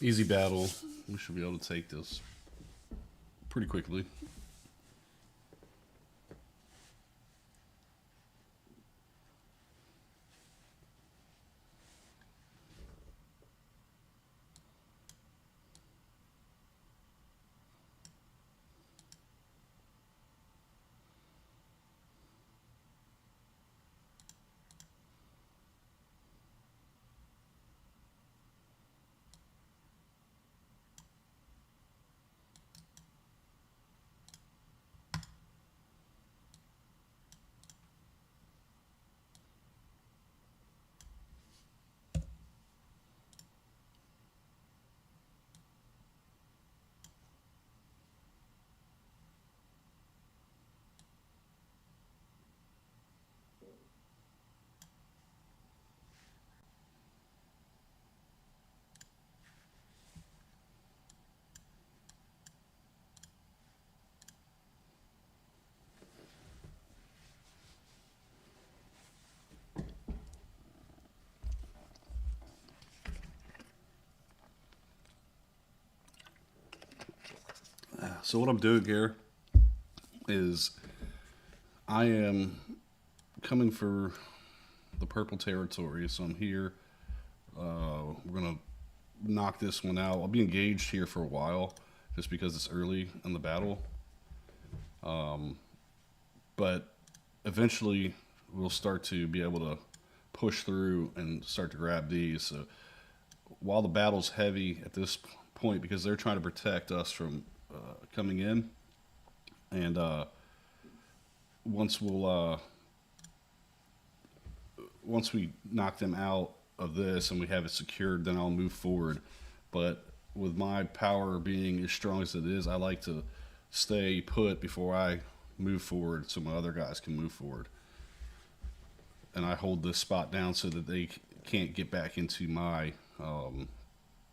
Easy battle. We should be able to take this pretty quickly. So what I'm doing here is I am coming for the purple territory. So I'm here. We're gonna knock this one out. I'll be engaged here for a while, just because it's early in the battle. But eventually, we'll start to be able to push through and start to grab these. So while the battle's heavy at this point, because they're trying to protect us from coming in, and once we'll once we knock them out of this and we have it secured, then I'll move forward. But with my power being as strong as it is, I like to stay put before I move forward, so my other guys can move forward. And I hold this spot down so that they can't get back into my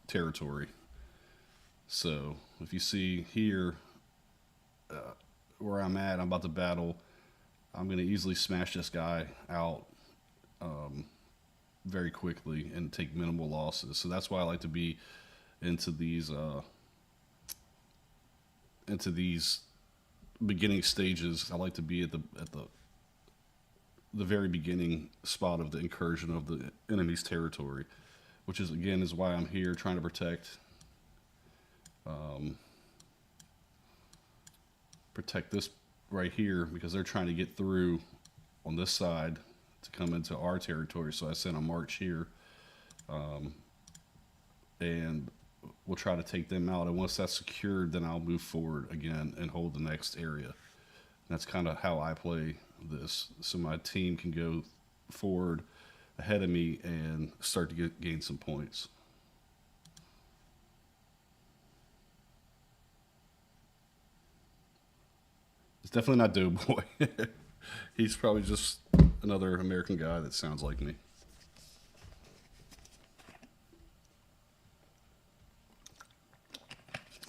territory. So if you see here where I'm at, I'm about to battle. I'm going to easily smash this guy out very quickly and take minimal losses. So that's why I like to be into these beginning stages. I like to be at the very beginning spot of the incursion of the enemy's territory, which is again is why I'm here trying to protect this right here, because they're trying to get through on this side to come into our territory. So I sent a march here, and we'll try to take them out. And once that's secured, then I'll move forward again and hold the next area. And that's kind of how I play this, so my team can go forward ahead of me and start to gain some points. It's definitely not Doughboy. He's probably just another American guy that sounds like me.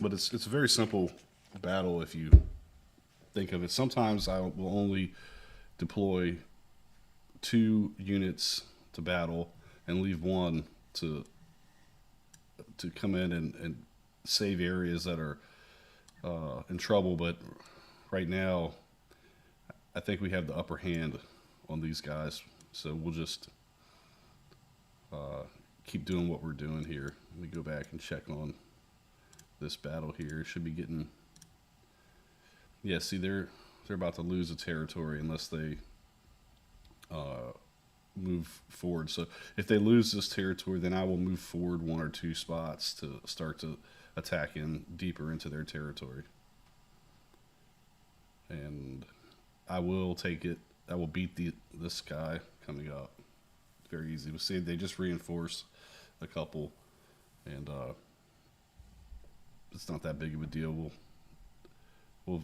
But it's a very simple battle if you think of it. Sometimes I will only deploy 2 units to battle and leave one to come in and save areas that are in trouble. But right now, I think we have the upper hand on these guys. So we'll just keep doing what we're doing here. Let me go back and check on this battle here. Should be getting. Yeah, see, they're about to lose a territory unless they move forward. So if they lose this territory, then I will move forward 1 or 2 spots to start to attack in deeper into their territory, and I will take it. I will beat this guy coming up. Very easy. We see they just reinforce a couple, and it's not that big of a deal. We'll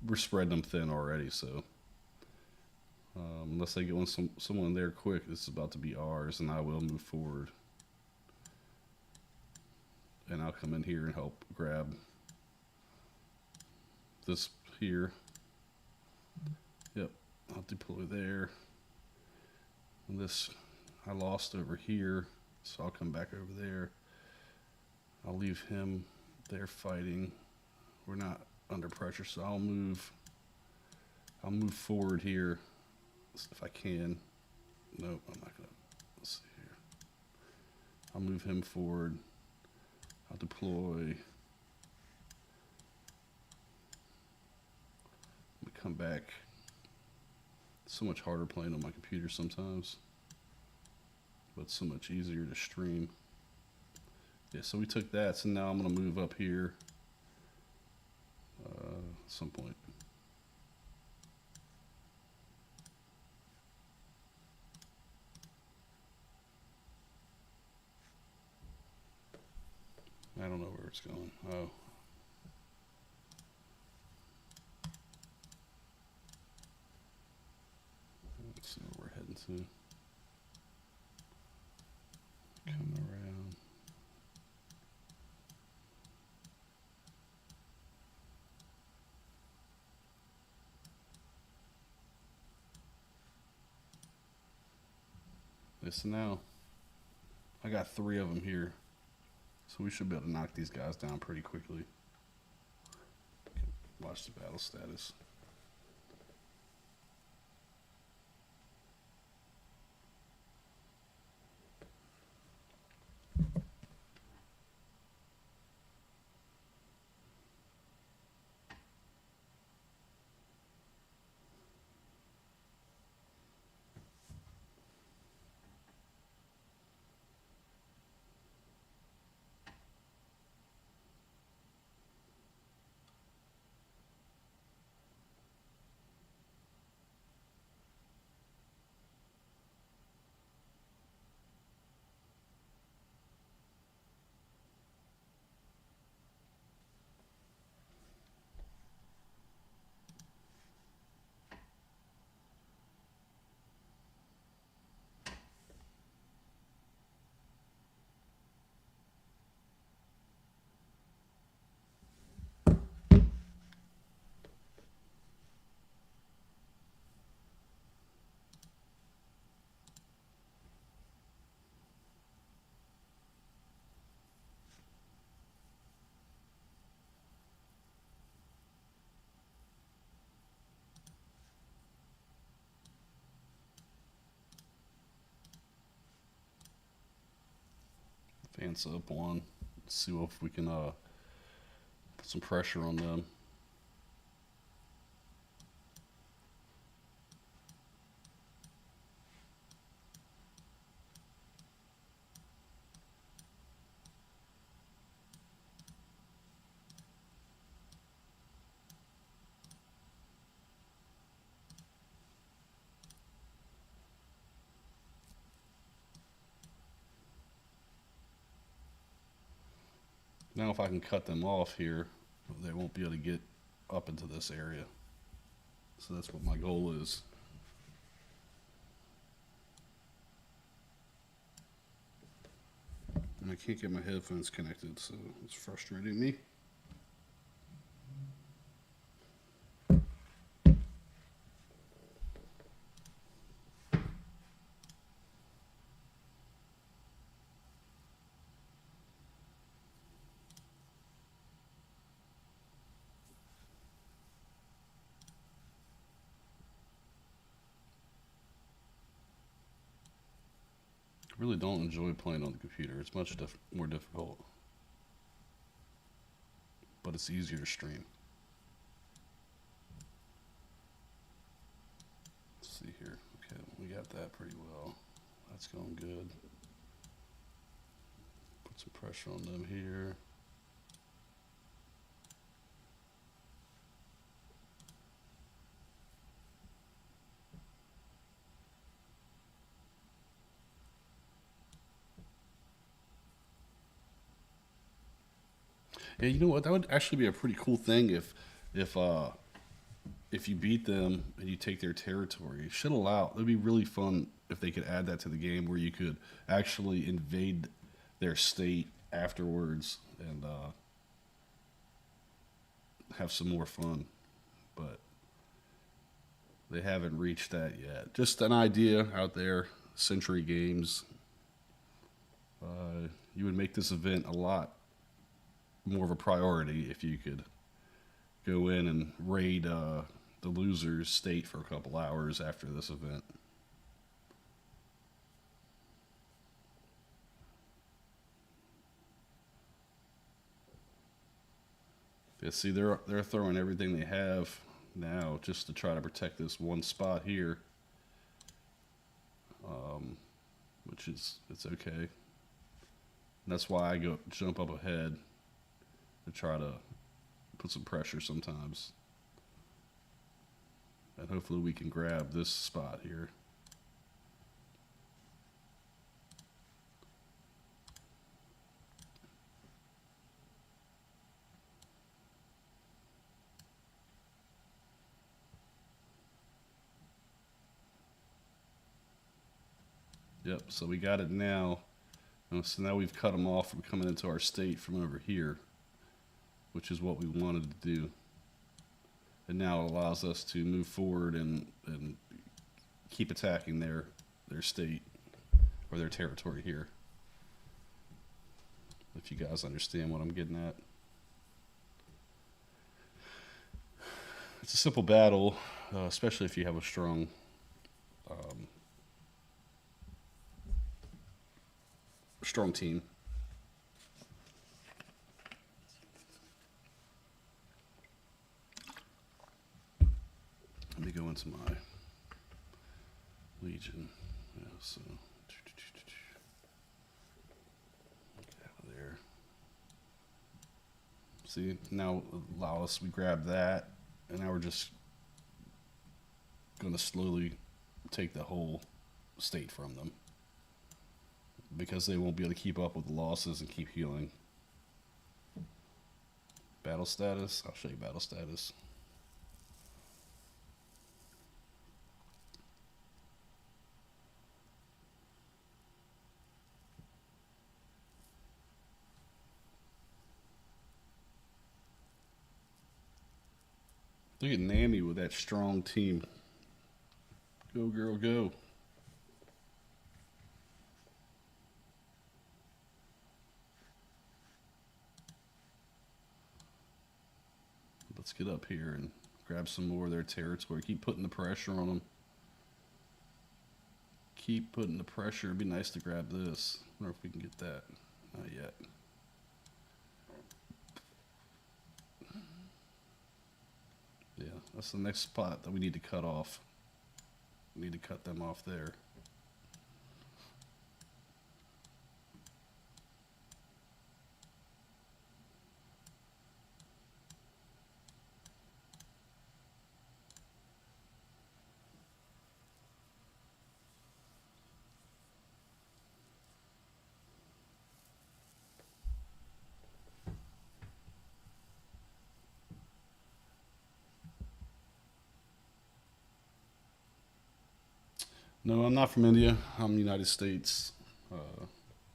we're spreading them thin already, so unless they get someone there quick, this is about to be ours, and I will move forward, and I'll come in here and help grab this here. Yep, I'll deploy there. And this I lost over here, so I'll come back over there. I'll leave him there fighting. We're not under pressure, so I'll move forward here if I can. Nope, I'm not gonna. Let's see here. I'll move him forward. I'll deploy. Come back. It's so much harder playing on my computer sometimes, but it's so much easier to stream. Yeah, so we took that, so now I'm going to move up here at some point. I don't know where it's going. Oh. Let's see where we're heading to. Come around. Listen now. I got 3 of them here. So we should be able to knock these guys down pretty quickly. Watch the battle status. Advance up 1. Let's see if we can put some pressure on them. Now if I can cut them off here, they won't be able to get up into this area. So that's what my goal is. And I can't get my headphones connected, so it's frustrating me. I really don't enjoy playing on the computer. It's much more difficult, but it's easier to stream. Let's see here. Okay, we got that pretty well. That's going good. Put some pressure on them here. Yeah, you know what? That would actually be a pretty cool thing if you beat them and you take their territory. It should allow. It'd be really fun if they could add that to the game, where you could actually invade their state afterwards and have some more fun. But they haven't reached that yet. Just an idea out there. Century Games. You would make this event a lot more of a priority if you could go in and raid the loser's state for a couple hours after this event. Yeah, see, they're throwing everything they have now just to try to protect this one spot here, which is it's okay. And that's why I go jump up ahead to try to put some pressure sometimes, and hopefully we can grab this spot here. Yep, so we got it now. So now we've cut them off from coming into our state from over here, which is what we wanted to do. And now it allows us to move forward and keep attacking their state or their territory here. If you guys understand what I'm getting at. It's a simple battle, especially if you have a strong strong team. Let me go into my Legion. Yeah, so get out of there. See, now allow us, we grab that, and now we're just going to slowly take the whole state from them, because they won't be able to keep up with the losses and keep healing. Battle status, I'll show you battle status. Look at Nami with that strong team. Go, girl, go. Let's get up here and grab some more of their territory. Keep putting the pressure on them. Keep putting the pressure. It'd be nice to grab this. I wonder if we can get that. Not yet. Yeah, that's the next spot that we need to cut off. We need to cut them off there. No, I'm not from India. I'm United States.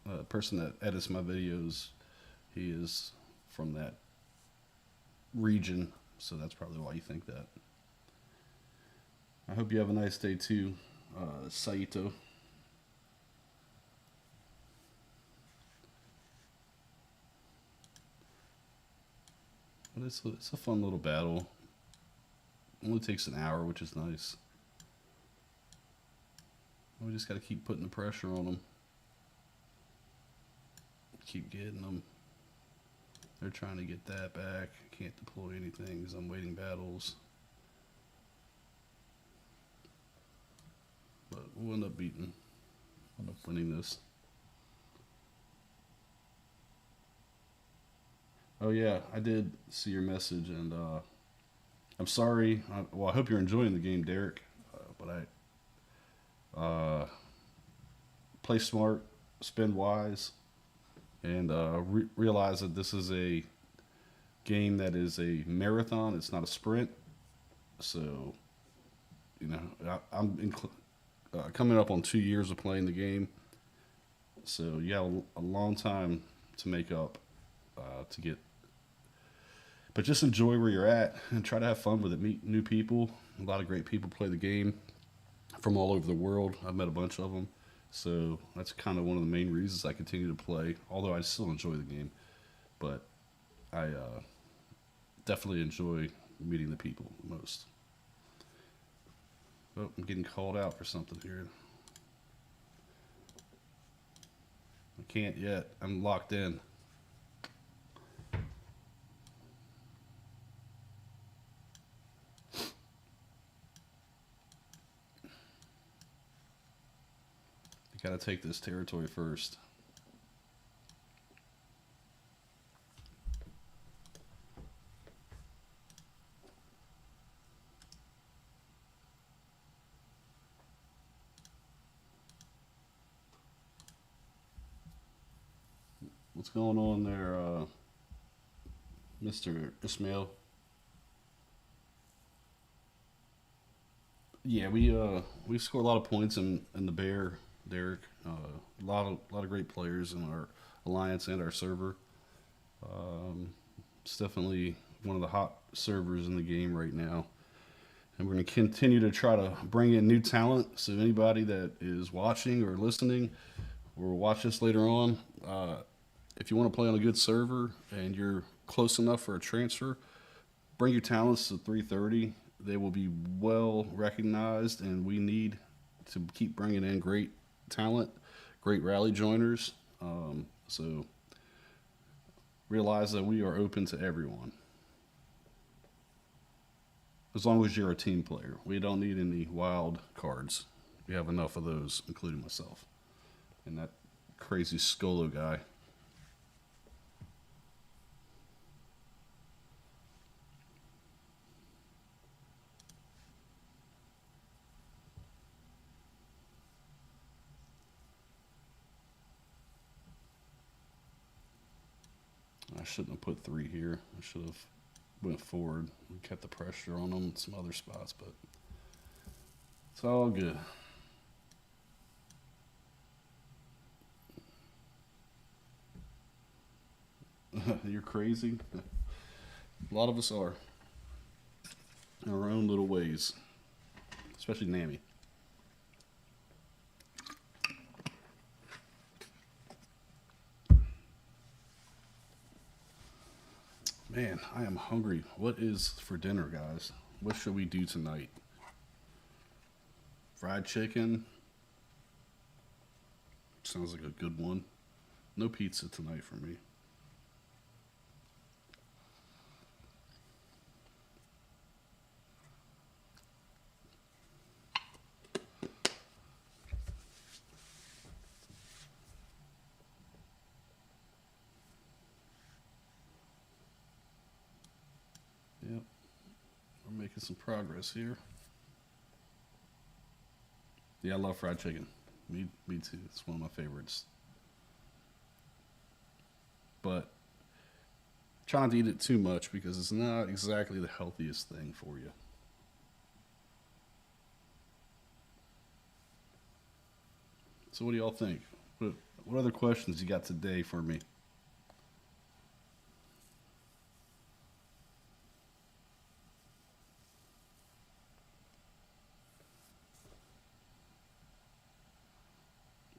The person that edits my videos, he is from that region, so that's probably why you think that. I hope you have a nice day too, Saito. But it's a fun little battle. It only takes an hour, which is nice. We just got to keep putting the pressure on them. Keep getting them. They're trying to get that back. Can't deploy anything because I'm waiting battles. But we'll end up beating. End up winning this. Oh yeah, I did see your message, and I'm sorry. Well, I hope you're enjoying the game, Derek. But I play smart, spend wise, and realize that this is a game that is a marathon. It's not a sprint. So, you know, I'm coming up on 2 years of playing the game. So you have a long time to make up to get. But just enjoy where you're at and try to have fun with it. Meet new people. A lot of great people play the game from all over the world. I've met a bunch of them. So that's kind of one of the main reasons I continue to play, although I still enjoy the game. But I definitely enjoy meeting the people most. Oh, I'm getting called out for something here. I can't yet. I'm locked in. You gotta take this territory first. What's going on there, Mr. Ismail? Yeah, we score a lot of points in the bear, Derek. A lot of great players in our alliance and our server. It's definitely one of the hot servers in the game right now, and we're going to continue to try to bring in new talent. So anybody that is watching or listening or watch this later on, if you want to play on a good server and you're close enough for a transfer, bring your talents to 330. They will be well recognized, and we need to keep bringing in great talent, great rally joiners. So realize that we are open to everyone as long as you're a team player. We don't need any wild cards. We have enough of those, including myself and that crazy Scolo guy. I shouldn't have put three here. I should have went forward and kept the pressure on them in some other spots, but it's all good. You're crazy. A lot of us are in our own little ways, especially Nami. Man, I am hungry. What is for dinner, guys? What should we do tonight? Fried chicken? Sounds like a good one. No pizza tonight for me. Yep, we're making some progress here. Yeah, I love fried chicken. Me too. It's one of my favorites. But try not to eat it too much because it's not exactly the healthiest thing for you. So, what do y'all think? What other questions you got today for me?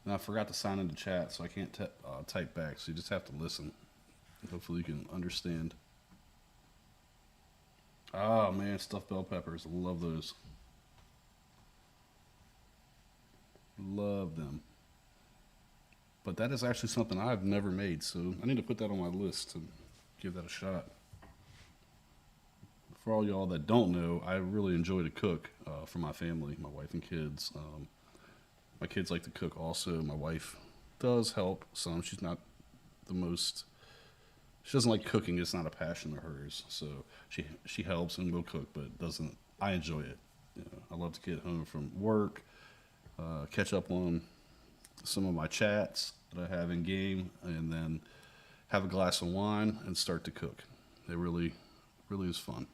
And I forgot to sign into chat, so I can't type back. So you just have to listen. Hopefully, you can understand. Oh man, stuffed bell peppers. Love those. Love them. But that is actually something I've never made, so I need to put that on my list to give that a shot. For all y'all that don't know, I really enjoy to cook for my family, my wife and kids. My kids like to cook also. My wife does help some. She's not the most. She doesn't like cooking. It's not a passion of hers. So she helps and will cook, but doesn't. I enjoy it. You know, I love to get home from work, catch up on some of my chats that I have in game, and then have a glass of wine and start to cook. It really is fun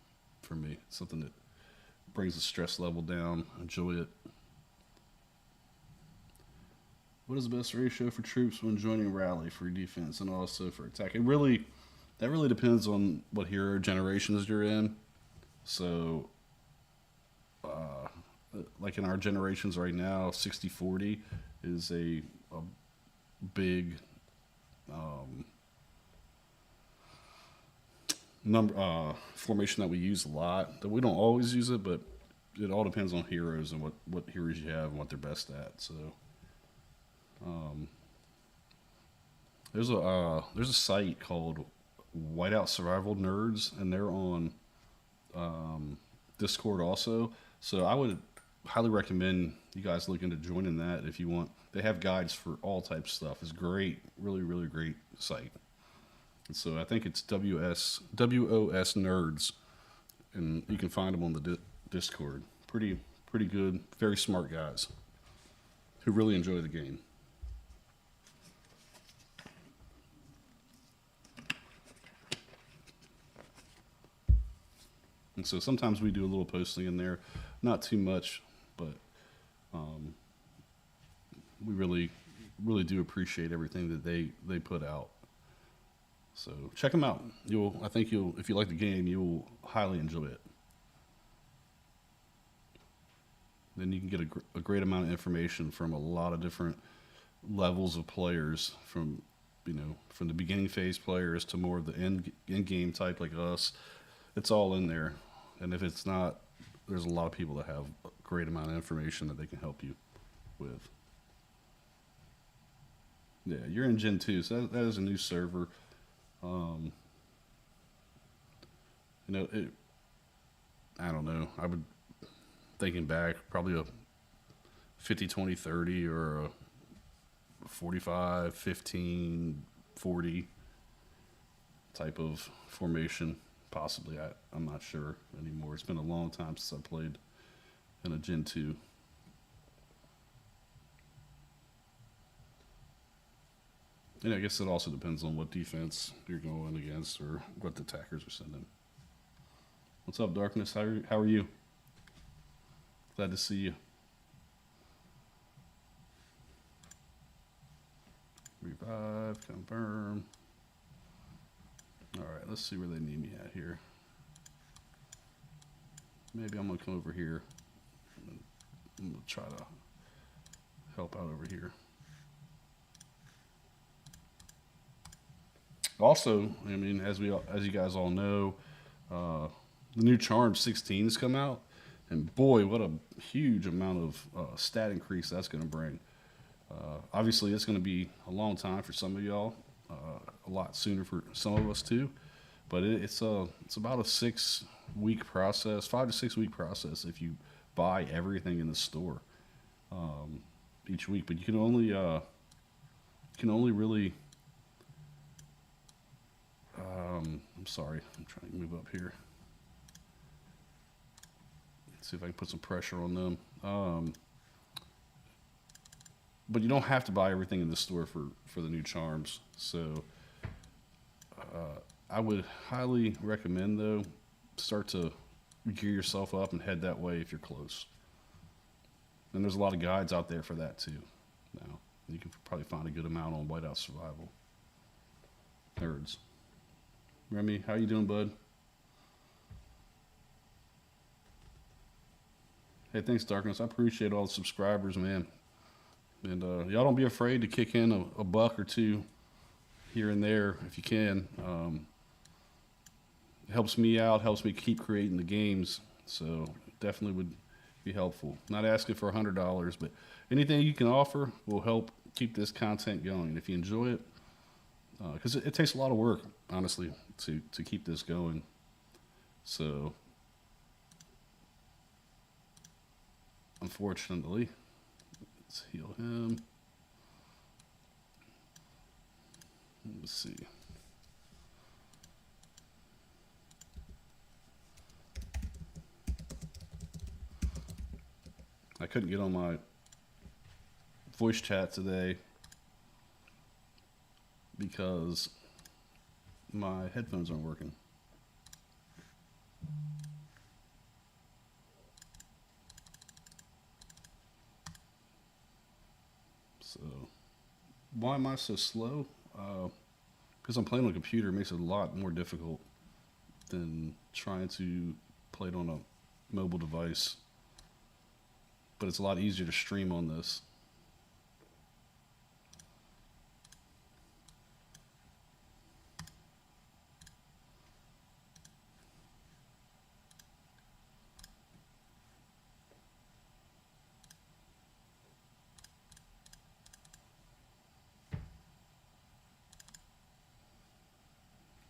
for me. It's something that brings the stress level down. Enjoy it. What is the best ratio for troops when joining rally for defense and also for attack? That really depends on what hero generations you're in. So, uh, like in our generations right now, 60-40 is a big um, formation that we use a lot. That we don't always use it, but it all depends on heroes and what heroes you have and what they're best at. So um, there's a site called Whiteout Survival Nerds, and they're on Discord also. So I would highly recommend you guys look into joining that if you want. They have guides for all types of stuff. It's great, really, really great site. And so I think it's WOS Nerds, and you can find them on the Discord. Pretty good, very smart guys who really enjoy the game. And so sometimes we do a little posting in there, not too much, but um, we really do appreciate everything that they put out. So check them out. I think if you like the game, you'll highly enjoy it. Then you can get a great amount of information from a lot of different levels of players, from from the beginning phase players to more of the end game type like us. It's all in there, and if it's not, there's a lot of people that have a great amount of information that they can help you with. Yeah, you're in Gen 2, so that is a new server. Um, I don't know. I would, thinking back, probably a 50-20-30 or a 45-15-40 type of formation. Possibly. I'm not sure anymore. It's been a long time since I played in a Gen 2. And I guess it also depends on what defense you're going against or what the attackers are sending. What's up, Darkness? How are you? Glad to see you. Revive, confirm. All right, let's see where they need me at here. Maybe I'm going to come over here. I'm going to try to help out over here. Also, I mean, as you guys all know, the new Charm 16 has come out, and boy, what a huge amount of stat increase that's going to bring. Obviously, it's going to be a long time for some of y'all, a lot sooner for some of us too. But it's about a 6-week process, 5 to 6 week process if you buy everything in the store each week. But you can only really. I'm sorry, I'm trying to move up here. Let's see if I can put some pressure on them. But you don't have to buy everything in the store for the new charms. So I would highly recommend, though, start to gear yourself up and head that way if you're close. And there's a lot of guides out there for that too. Now you can probably find a good amount on Whiteout Survival Nerds. Remy, how you doing, bud? Hey, thanks, Darkness. I appreciate all the subscribers, man. And y'all don't be afraid to kick in a buck or two here and there if you can. It helps me out, helps me keep creating the games. So definitely would be helpful. Not asking for $100, but anything you can offer will help keep this content going. And if you enjoy it, because it takes a lot of work, honestly, to keep this going. So, unfortunately, let's heal him. Let's see. I couldn't get on my voice chat today because my headphones aren't working. So, why am I so slow? Because I'm playing on a computer, it makes it a lot more difficult than trying to play it on a mobile device. But it's a lot easier to stream on this.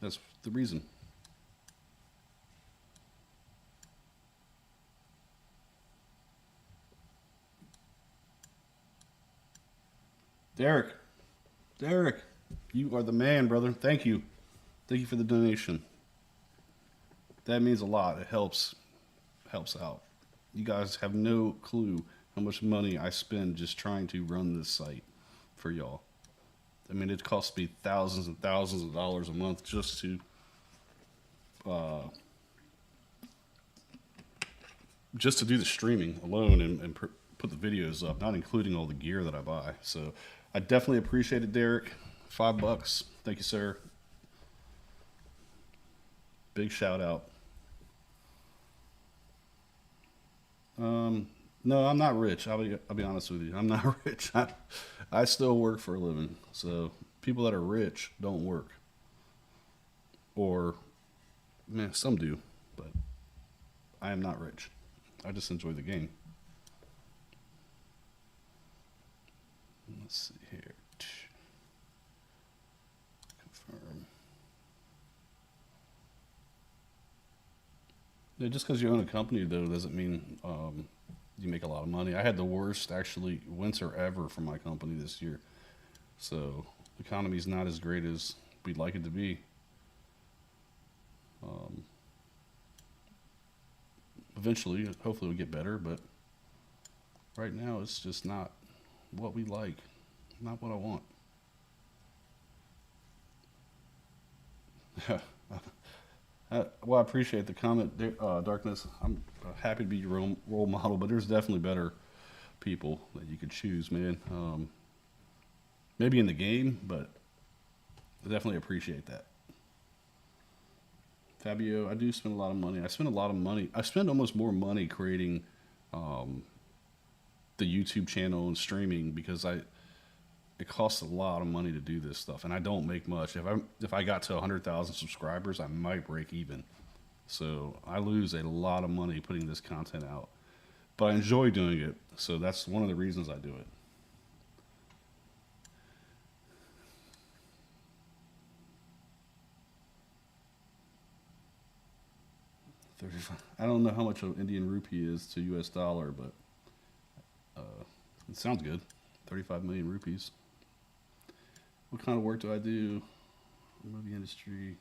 That's the reason. Derek, Derek, you are the man, brother. Thank you. Thank you for the donation. That means a lot. It helps out. You guys have no clue how much money I spend just trying to run this site for y'all. I mean, it costs me thousands and thousands of dollars a month uh, just to do the streaming alone and put the videos up, not including all the gear that I buy. So I definitely appreciate it, Derek. $5. Thank you, sir. Big shout out. No, I'm not rich. I'll be honest with you. I'm not rich. I still work for a living. So people that are rich don't work, or man, some do, but I am not rich. I just enjoy the game. Let's see here. Confirm. Yeah, just because you own a company, though, doesn't mean you make a lot of money. I had the worst, actually, winter ever for my company this year. So the economy's not as great as we'd like it to be. Um, Eventually, hopefully, we get better, but right now, it's just not what we like, not what I want. Well, I appreciate the comment, Darkness. I'm happy to be your role model, but there's definitely better people that you could choose, man. Maybe in the game, but I definitely appreciate that. Fabio, I do spend a lot of money. I spend a lot of money. I spend almost more money creating um, the YouTube channel and streaming because it costs a lot of money to do this stuff, and I don't make much. If I got to 100,000 subscribers, I might break even. So I lose a lot of money putting this content out, but I enjoy doing it. So that's one of the reasons I do it. 35. I don't know how much an Indian rupee is to U.S. dollar, but it sounds good. 35 million rupees. What kind of work do I do? Movie industry.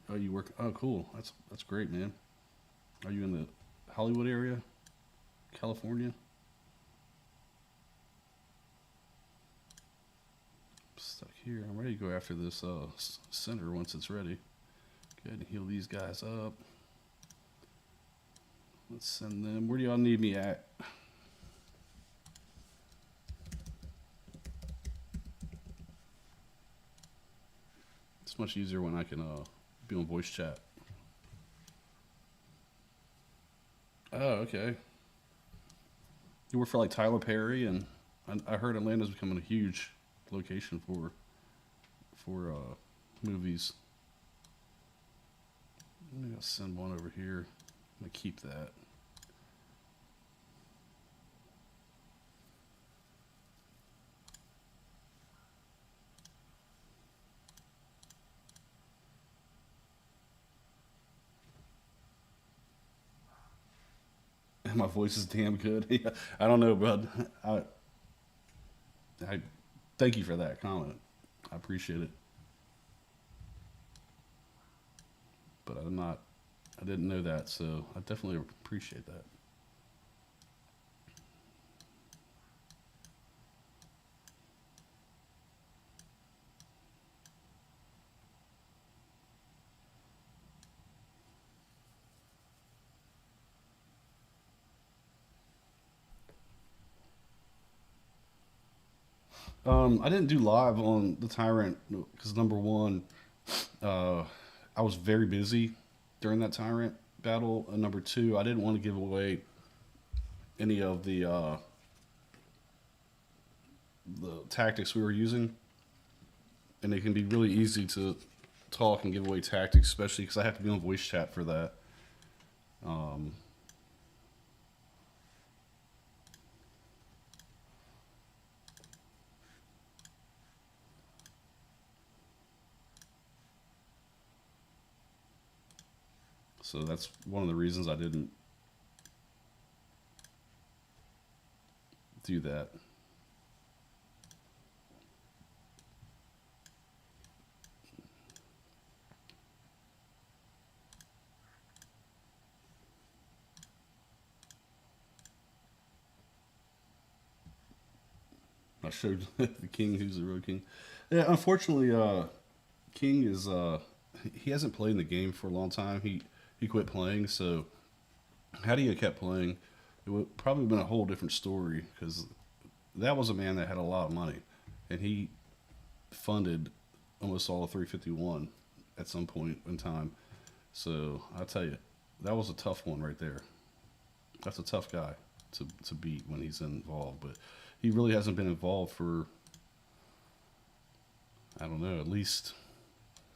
Oh, you work. Oh, cool. That's great, man. Are you in the Hollywood area, California? I'm stuck here. I'm ready to go after this center once it's ready. Go ahead and heal these guys up. Let's send them. Where do y'all need me at? It's much easier when I can be on voice chat. Oh, okay. You work for like Tyler Perry, and I heard Atlanta's becoming a huge location for movies. I'm gonna send one over here. I'm gonna keep that. My voice is damn good. Yeah, I don't know, bud. I thank you for that comment. I appreciate it, but I'm not. I didn't know that, so I definitely appreciate that. I didn't do live on the Tyrant because number one, uh, I was very busy during that Tyrant battle. And number two, I didn't want to give away any of the tactics we were using, and it can be really easy to talk and give away tactics, especially because I have to be on voice chat for that. Um, So that's one of the reasons I didn't do that. I showed the king who's the real king. Yeah, unfortunately, King is he hasn't played in the game for a long time. He quit playing. So had he kept playing, it would probably been a whole different story because that was a man that had a lot of money, and he funded almost all of 351 at some point in time. So I tell you, that was a tough one right there. That's a tough guy to beat when he's involved, but he really hasn't been involved for, I don't know, at least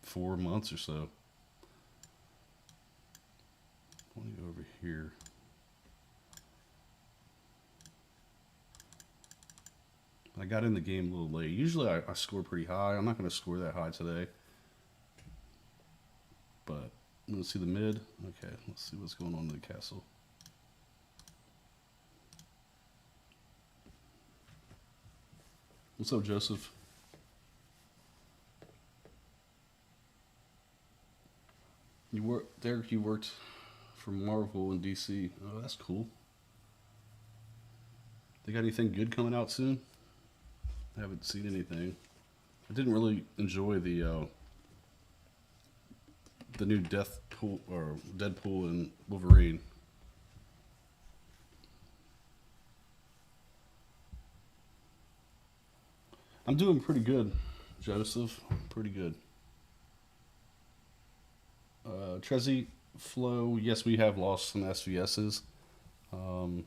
4 months or so. I want to go over here. I got in the game a little late. Usually I score pretty high. I'm not going to score that high today. But let's see the mid. Okay, let's see what's going on in the castle. What's up, Joseph? Derek, you worked for Marvel and DC. Oh, that's cool. They got anything good coming out soon? I haven't seen anything. I didn't really enjoy the new Deadpool and Wolverine. I'm doing pretty good, Joseph. Pretty good. Trezzy Flow, yes, we have lost some SVSs. Um,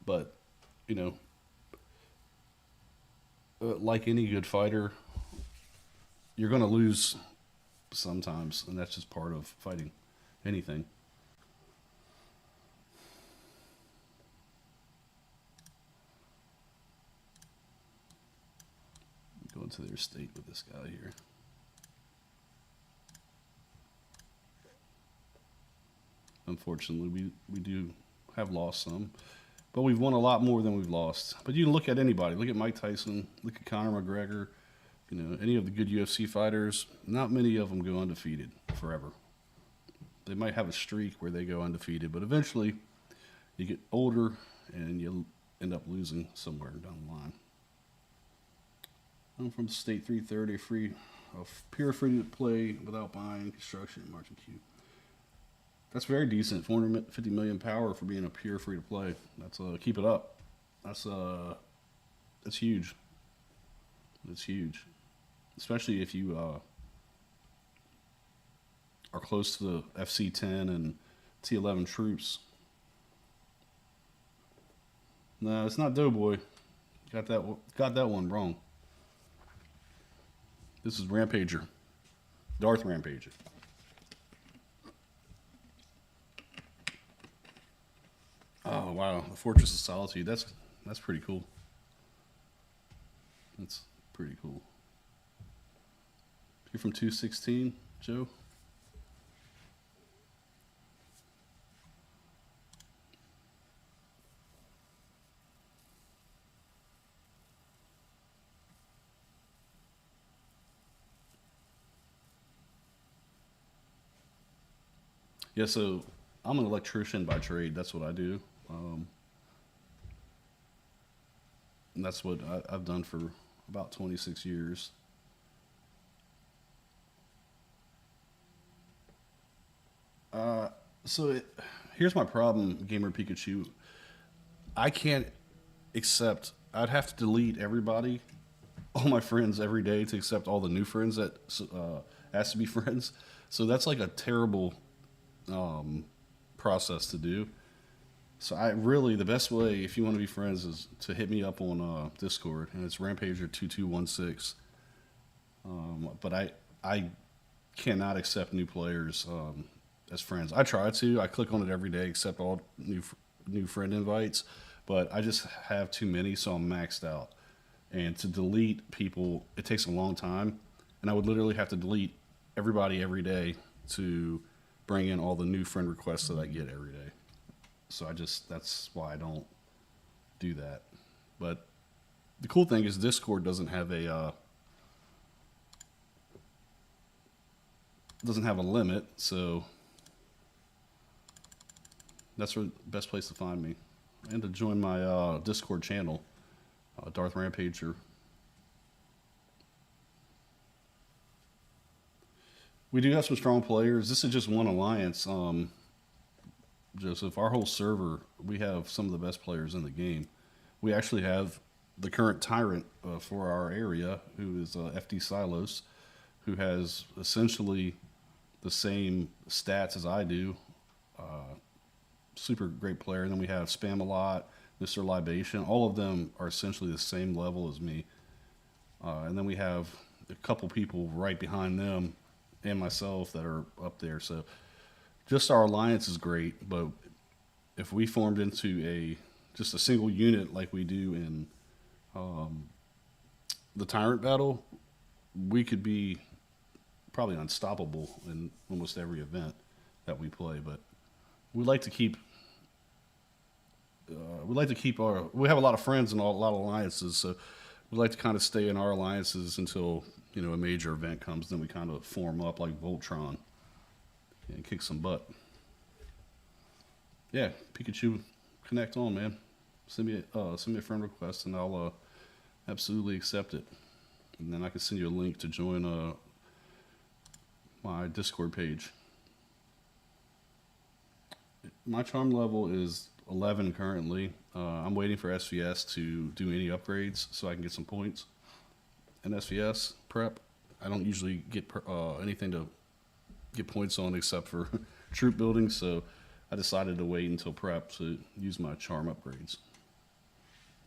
but, you know, like any good fighter, you're going to lose sometimes, and that's just part of fighting anything. Go into their state with this guy here. Unfortunately, we do have lost some, but we've won a lot more than we've lost. But you can look at anybody. Look at Mike Tyson. Look at Conor McGregor. You know, any of the good UFC fighters. Not many of them go undefeated forever. They might have a streak where they go undefeated, but eventually you get older and you end up losing somewhere down the line. I'm from State 330, pure free to play without buying, construction, marching Q. That's very decent. 450 million power for being a pure free to play. That's keep it up. That's huge. That's huge, especially if you are close to the FC10 and T11 troops. No, it's not Doughboy. Got that one wrong. This is Rampager, Darth Rampager. Oh wow, the Fortress of Solitude. That's pretty cool. That's pretty cool. You're from 216, Joe? Yeah, so I'm an electrician by trade. That's what I do. And that's what I've done for about 26 years. Uh, Here's my problem, Gamer Pikachu. I can't accept. I'd have to delete everybody, all my friends every day to accept all the new friends that ask to be friends. So that's like a terrible process to do. So the best way if you want to be friends is to hit me up on Discord, and it's Rampager2216. But I cannot accept new players as friends. I try to. I click on it every day, accept all new friend invites, but I just have too many, so I'm maxed out. And to delete people, it takes a long time, and I would literally have to delete everybody every day to bring in all the new friend requests that I get every day. So that's why I don't do that. But the cool thing is Discord doesn't have a limit, so that's the best place to find me. And to join my Discord channel, Darth Rampager. We do have some strong players. This is just one alliance. Joseph, our whole server, we have some of the best players in the game. We actually have the current tyrant for our area, who is FD Silos, who has essentially the same stats as I do. Super great player. And then we have Spam a Lot, Mr. Libation. All of them are essentially the same level as me. And then we have a couple people right behind them and myself that are up there. So just our alliance is great. But if we formed into just a single unit like we do in the Tyrant Battle, we could be probably unstoppable in almost every event that we play. But we like to keep we have a lot of friends and a lot of alliances, so we like to kind of stay in our alliances until a major event comes. Then we kind of form up like Voltron and kick some butt. Yeah, Pikachu, connect on, man. Send me a friend request and I'll absolutely accept it. And then I can send you a link to join my Discord page. My charm level is 11 currently. I'm waiting for SVS to do any upgrades so I can get some points. And SVS prep, I don't usually get anything to get points on except for troop building, so I decided to wait until prep to use my charm upgrades.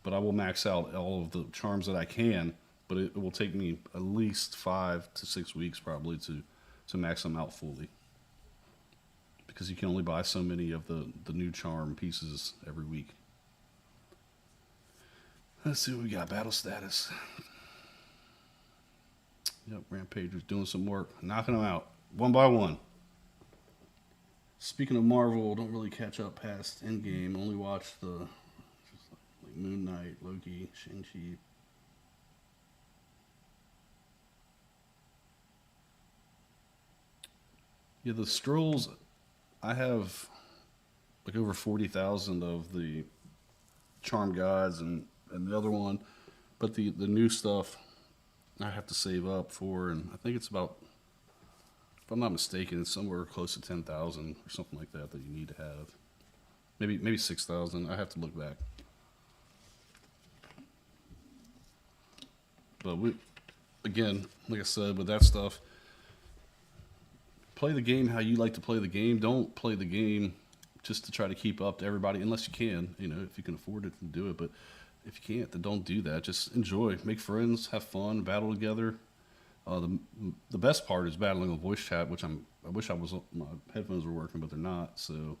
But I will max out all of the charms that I can, but it will take me at least 5 to 6 weeks probably to max them out fully. Because you can only buy so many of the new charm pieces every week. Let's see what we got. Battle status. Yep, Rampager's doing some work. Knocking them out. One by one. Speaking of Marvel, don't really catch up past Endgame. Only watch like Moon Knight, Loki, Shang-Chi. Yeah, the scrolls... I have like over 40,000 of the charm guides and the other one, but the new stuff I have to save up for, and I think it's about, if I'm not mistaken, it's somewhere close to 10,000 or something like that you need to have. Maybe 6,000. I have to look back. But again, like I said, with that stuff, play the game how you like to play the game. Don't play the game just to try to keep up to everybody, unless you can. If you can afford it, do it. But if you can't, then don't do that. Just enjoy, make friends, have fun, battle together. The best part is battling on voice chat, which I wish my headphones were working, but they're not. So,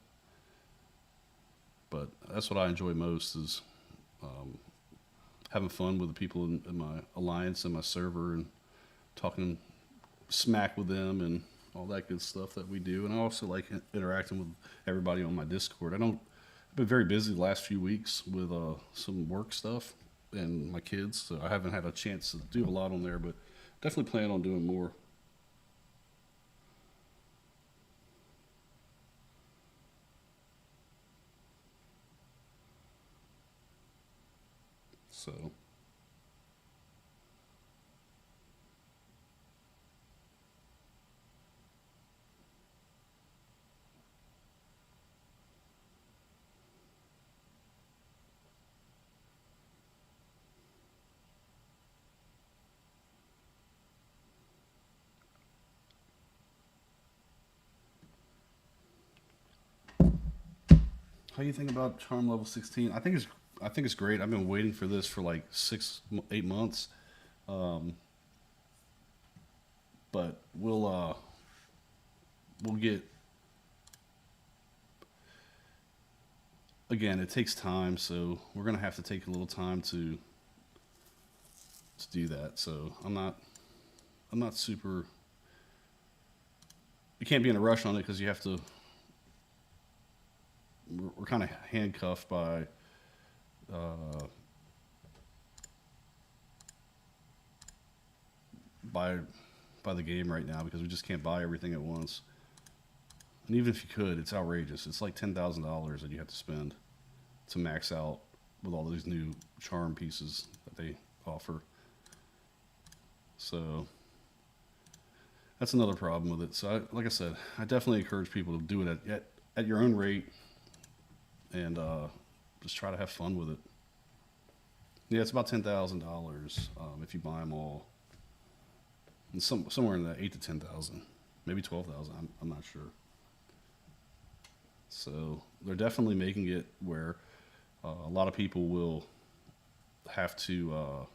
but that's what I enjoy most is having fun with the people in my alliance and my server and talking smack with them and all that good stuff that we do. And I also like interacting with everybody on my Discord. I've been very busy the last few weeks with some work stuff and my kids, so I haven't had a chance to do a lot on there, but definitely plan on doing more. So how do you think about charm level 16? I think it's great. I've been waiting for this for like 8 months. But we'll get, again, it takes time, so we're gonna have to take a little time to do that. So I'm not super you can't be in a rush on it because you have to. We're kind of handcuffed uh, by by the game right now because we just can't buy everything at once. And even if you could, it's outrageous. It's like $10,000 that you have to spend to max out with all these new charm pieces that they offer. So that's another problem with it. So, like I said, I definitely encourage people to do it at your own rate and just try to have fun with it. Yeah, it's about $10,000 if you buy them all, and somewhere in that 8 to 10,000, maybe 12,000. I'm not sure. So they're definitely making it where a lot of people will have to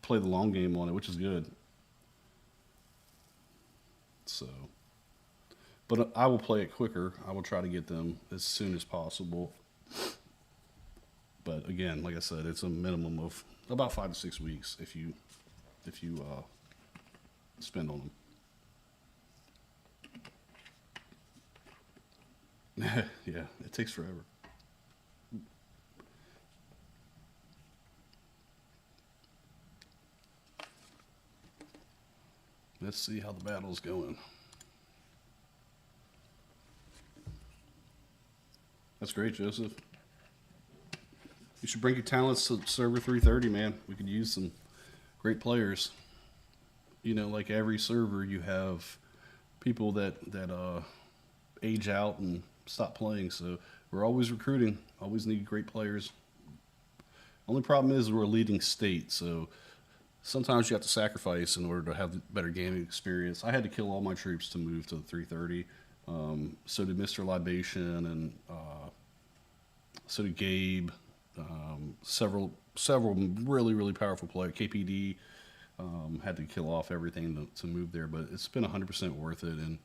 play the long game on it, which is good. So, but I will play it quicker. I will try to get them as soon as possible. But again, like I said, it's a minimum of about 5 to 6 weeks if you spend on them. Yeah, it takes forever. Let's see how the battle's going. That's great, Joseph. You should bring your talents to server 330, man. We could use some great players. You know, like every server, you have people that age out and stop playing. So we're always recruiting. Always need great players. Only problem is we're a leading state, so sometimes you have to sacrifice in order to have better gaming experience. I had to kill all my troops to move to the 330. So did Mr. Libation, and so did Gabe. Several really powerful players. KPD had to kill off everything to move there, but it's been 100% worth it. And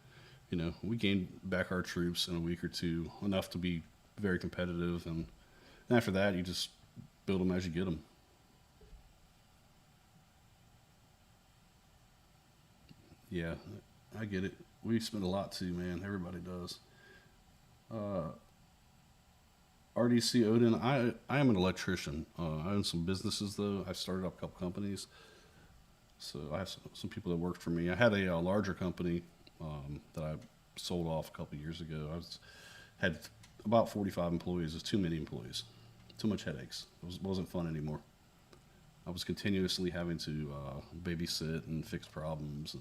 you know, we gained back our troops in a week or two, enough to be very competitive. And after that, you just build them as you get them. Yeah, I get it. We spend a lot too, man. Everybody does. Uh, RDC Odin, I am an electrician. I own some businesses though. I've started up a couple companies, so I have some people that worked for me. I had a larger company that I sold off a couple years ago. Had about 45 employees. It was too many employees, too much headaches. Wasn't fun anymore. I was continuously having to babysit and fix problems,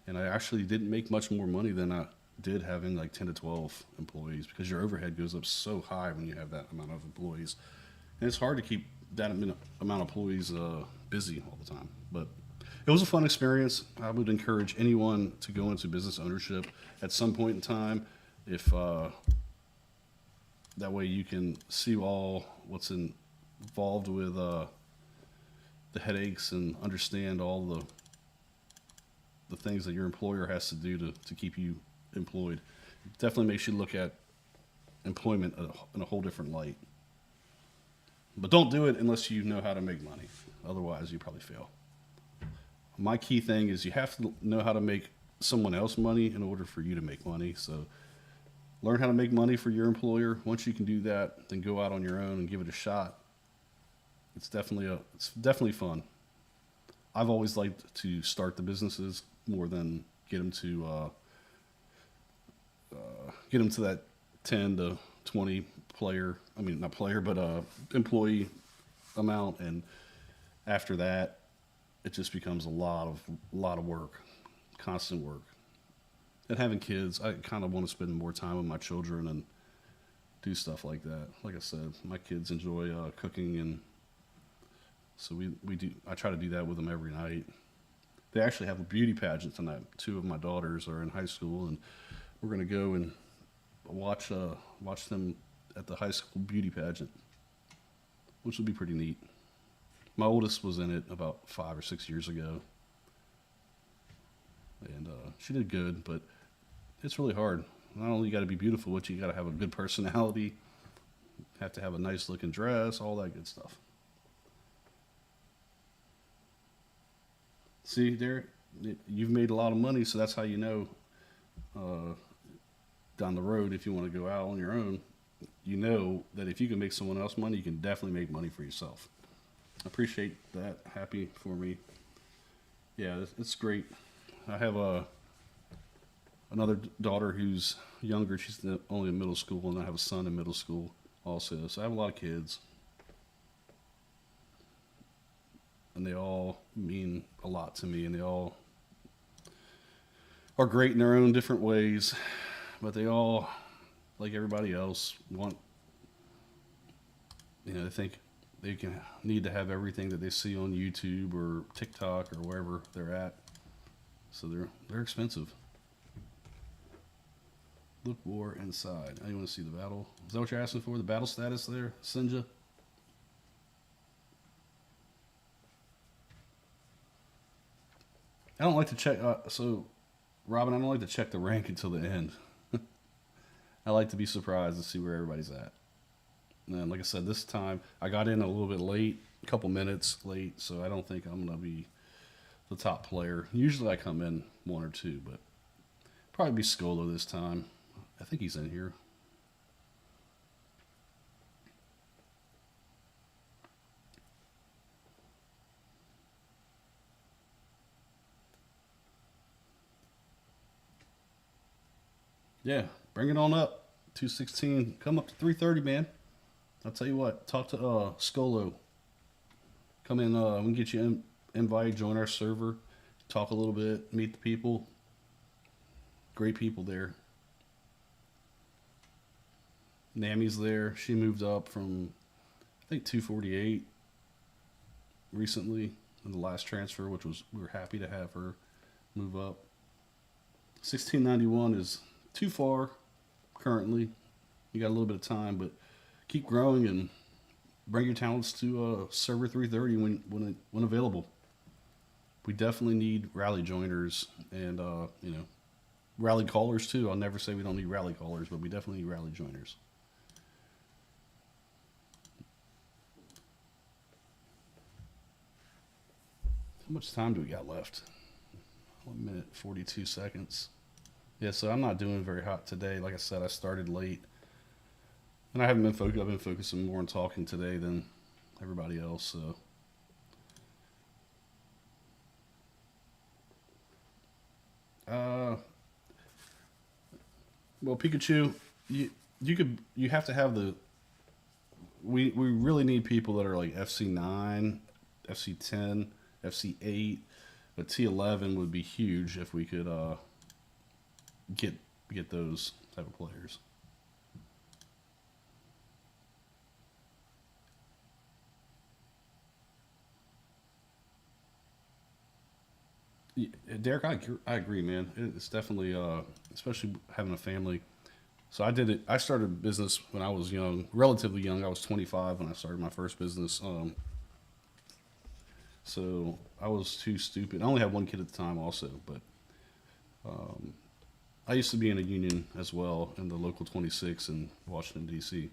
and I actually didn't make much more money than I did having like 10 to 12 employees, because your overhead goes up so high when you have that amount of employees, and it's hard to keep that amount of employees busy all the time. But it was a fun experience. I would encourage anyone to go into business ownership at some point in time, if that way you can see all what's involved with the headaches and understand all the things that your employer has to do to keep you employed. It definitely makes you look at employment in a whole different light. But don't do it unless you know how to make money. Otherwise, you probably fail. My key thing is you have to know how to make someone else money in order for you to make money. So learn how to make money for your employer. Once you can do that, then go out on your own and give it a shot. It's definitely fun. I've always liked to start the businesses more than get them to that 10 to 20 player. I mean, not player, but employee amount. And after that, it just becomes a lot of work, constant work. And having kids, I kind of want to spend more time with my children and do stuff like that. Like I said, my kids enjoy cooking, and so we do. I try to do that with them every night. They actually have a beauty pageant tonight. Two of my daughters are in high school, and we're gonna go and watch them at the high school beauty pageant, which will be pretty neat. My oldest was in it about 5 or 6 years ago, and she did good. But it's really hard. Not only you got to be beautiful, but you got to have a good personality. Have to have a nice looking dress, all that good stuff. See, Derek, you've made a lot of money, so that's how you know uh, down the road if you want to go out on your own. You know that if you can make someone else money, you can definitely make money for yourself. I appreciate that. Happy for me. Yeah, it's great. I have another daughter who's younger. She's only in middle school, and I have a son in middle school also. So I have a lot of kids, and they all mean a lot to me, and they all are great in their own different ways. But they all, like everybody else, want, they think they can need to have everything that they see on YouTube or TikTok or wherever they're at. So they're expensive. Look war inside. I want to see the battle. Is that what you're asking for? The battle status there, Sinja? I don't like to check. So, Robin, I don't like to check the rank until the end. I like to be surprised to see where everybody's at. And like I said, this time I got in a little bit late, a couple minutes late, so I don't think I'm going to be the top player. Usually I come in one or two, but probably be Skolo this time. I think he's in here. Yeah, bring it on up. 216. Come up to 330, man. I'll tell you what. Talk to Skolo. Come in. We can get you invited. Join our server. Talk a little bit. Meet the people. Great people there. Nami's there. She moved up from, I think, 248 recently in the last transfer, which was, we were happy to have her move up. 1691 is too far currently. You got a little bit of time, but keep growing and bring your talents to server 330 when available. We definitely need rally joiners and rally callers too. I'll never say we don't need rally callers, but we definitely need rally joiners. How much time do we got left? 1 minute 42 seconds. Yeah, so I'm not doing very hot today. Like I said, I started late, and I haven't been focused. I've been focusing more on talking today than everybody else. So, well, Pikachu, you have to have the. We really need people that are like FC9, FC10, FC8, but T11 would be huge if we could get those type of players. Yeah, Derek, I agree, man. It's definitely, especially having a family. So I did it. I started a business when I was young, relatively young. I was 25 when I started my first business. So I was too stupid. I only had one kid at the time, also, but I used to be in a union as well in the local 26 in Washington D.C.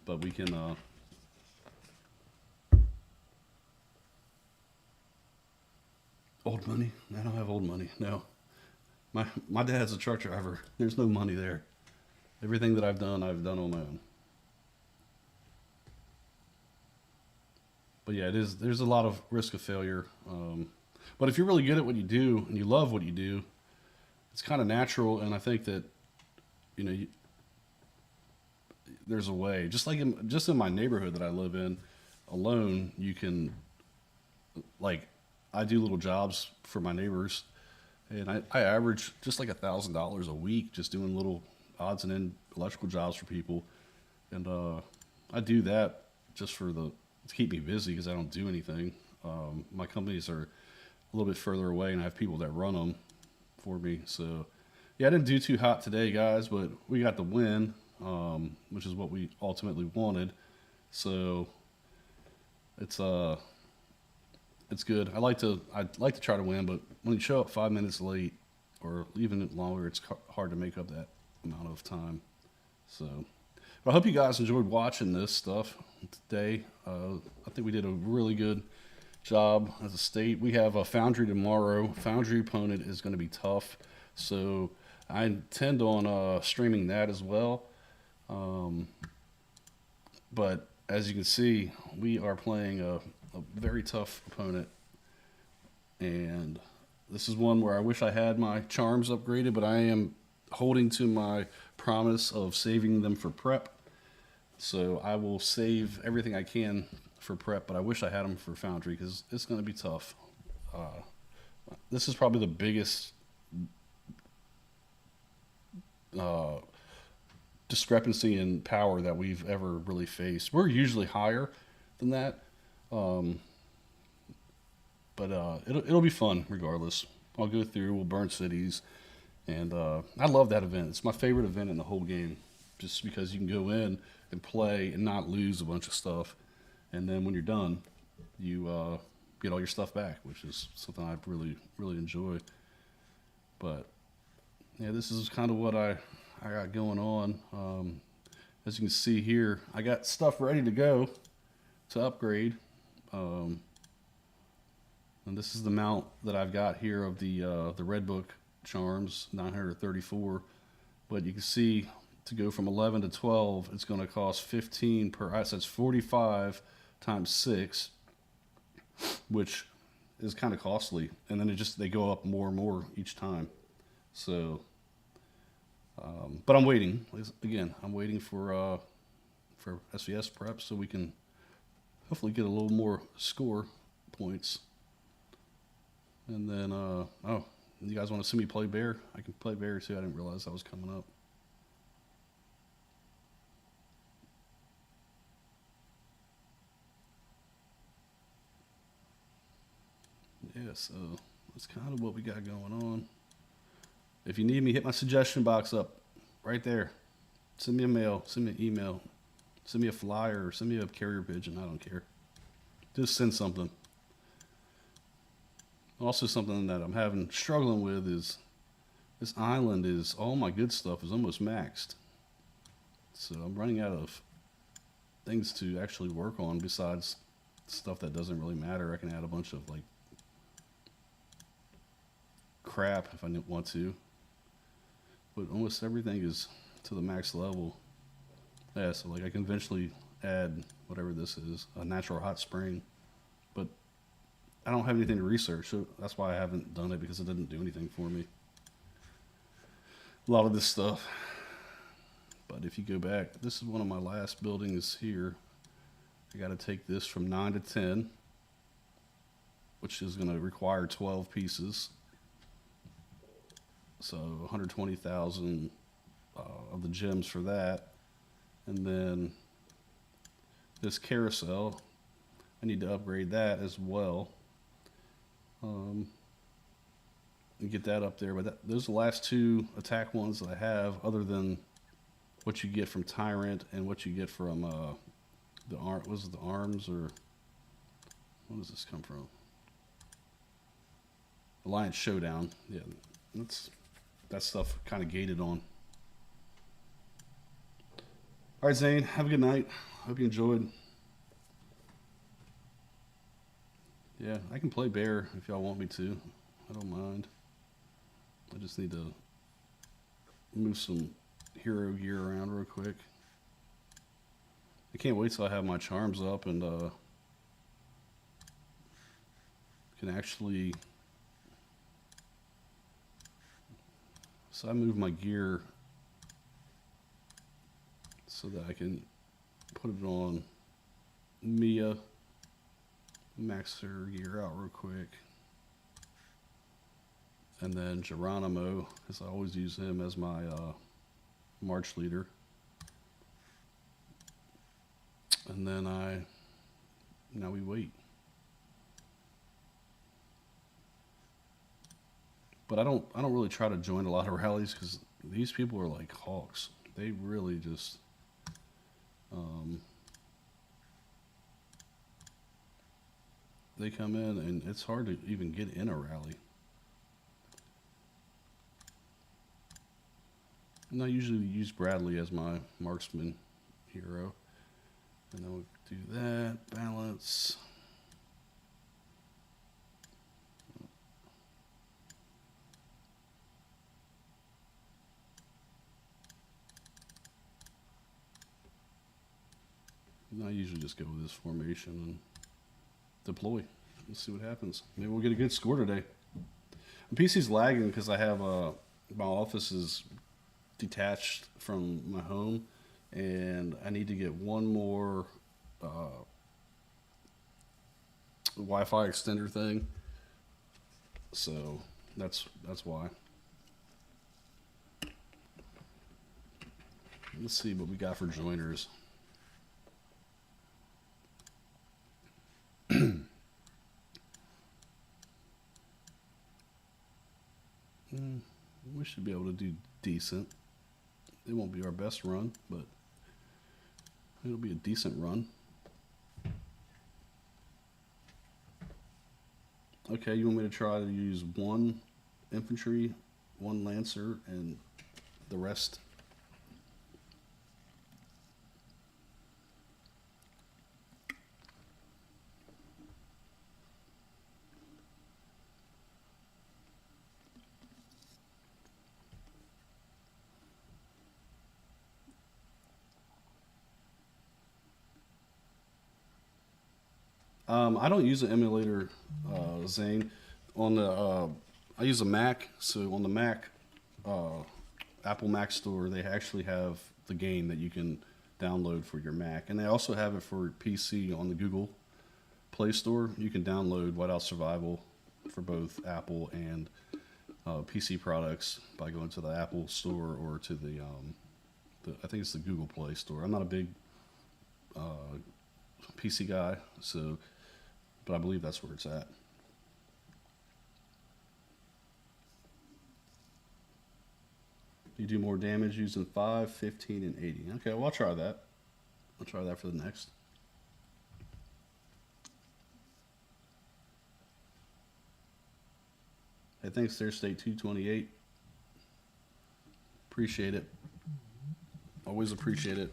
But we can. Old money? I don't have old money. No, my dad's a truck driver. There's no money there. Everything that I've done on my own. But yeah, it is. There's a lot of risk of failure. But if you're really good at what you do and you love what you do, it's kind of natural. And I think that you know you, there's a way. Just like just in my neighborhood that I live in, alone, you can like I do little jobs for my neighbors, and I average just like $1,000 a week just doing little odds and end electrical jobs for people, and I do that just to keep me busy because I don't do anything. My companies are a little bit further away, and I have people that run them for me. So yeah, I didn't do too hot today, guys, but we got the win, which is what we ultimately wanted. So it's it's good. I'd like to try to win, but when you show up 5 minutes late or even longer, it's hard to make up that amount of time. So, but I hope you guys enjoyed watching this stuff today. I think we did a really good job as a state. We have a Foundry tomorrow. Foundry opponent is going to be tough, so I intend on streaming that as well. Um, but as you can see, we are playing a very tough opponent, and this is one where I wish I had my charms upgraded, but I am holding to my promise of saving them for prep. So I will save everything I can for prep, but I wish I had them for Foundry because it's going to be tough. Uh, this is probably the biggest uh, discrepancy in power that we've ever really faced. We're usually higher than that, um, but it'll be fun regardless. I'll go through. We'll burn cities, and I love that event. It's my favorite event in the whole game, just because you can go in and play and not lose a bunch of stuff, and then when you're done, you get all your stuff back, which is something I really enjoy. But yeah, this is kind of what I got going on. As you can see here, I got stuff ready to go to upgrade. Um, and this is the mount that I've got here of the Red Book charms, 934. But you can see to go from 11 to 12, it's going to cost 15 per. So it's 45 times 6, which is kind of costly. And then they go up more and more each time. So, but I'm waiting. Again, I'm waiting for SVS prep so we can hopefully get a little more score points. And then, oh, you guys want to see me play bear? I can play bear too. I didn't realize that was coming up. Yeah, so that's kind of what we got going on. If you need me, hit my suggestion box up right there. Send me a mail, send me an email, send me a flyer, or send me a carrier pigeon. I don't care. Just send something. Also, something that I'm having struggling with is this island is all my good stuff is almost maxed. So I'm running out of things to actually work on besides stuff that doesn't really matter. I can add a bunch of like crap if I want to, but almost everything is to the max level. Yeah, so like I can eventually add whatever this is, a natural hot spring, but I don't have anything to research, so that's why I haven't done it, because it didn't do anything for me. A lot of this stuff. But if you go back, this is one of my last buildings here. I got to take this from 9 to 10, which is going to require 12 pieces. So 120,000 of the gems for that. And then this carousel, I need to upgrade that as well. And get that up there. But those are the last two attack ones that I have, other than what you get from Tyrant and what you get from the arms, or what does this come from? Alliance Showdown. Yeah, that stuff kind of gated on. All right, Zane, have a good night. Hope you enjoyed. Yeah, I can play bear if y'all want me to. I don't mind. I just need to move some hero gear around real quick. I can't wait till I have my charms up and can actually. So I move my gear so that I can put it on Mia. Max her gear out real quick. And then Geronimo, because I always use him as my march leader. And then now we wait. But I don't really try to join a lot of rallies, because these people are like hawks. They really just they come in and it's hard to even get in a rally. And I usually use Bradley as my marksman hero. And then we'll do that, balance. I usually just go with this formation and deploy. Let's see what happens. Maybe we'll get a good score today. My PC's lagging because I have my office is detached from my home, and I need to get one more Wi-Fi extender thing. So that's why. Let's see what we got for joiners. We should be able to do decent. It won't be our best run, but it'll be a decent run. Okay, you want me to try to use one infantry, one lancer, and the rest? I don't use an emulator, Zane. On the I use a Mac, so on the Mac, Apple Mac Store, they actually have the game that you can download for your Mac, and they also have it for PC on the Google Play Store. You can download Whiteout Survival for both Apple and PC products by going to the Apple Store or to the I think it's the Google Play Store. I'm not a big PC guy, so but I believe that's where it's at. You do more damage using 5, 15, and 80. Okay, well, I'll try that. I'll try that for the next. Hey, thanks there, State 228. Appreciate it. Always appreciate it.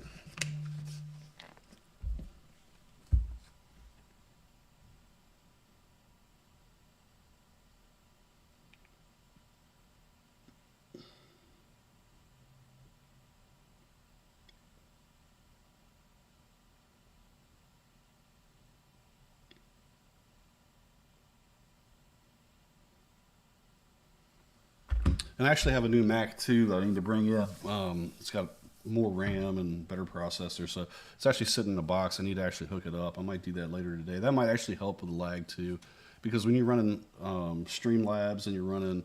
And I actually have a new Mac too that I need to bring in. It's got more RAM and better processor, so it's actually sitting in a box. I need to actually hook it up. I might do that later today. That might actually help with the lag too, because when you're running Streamlabs and you're running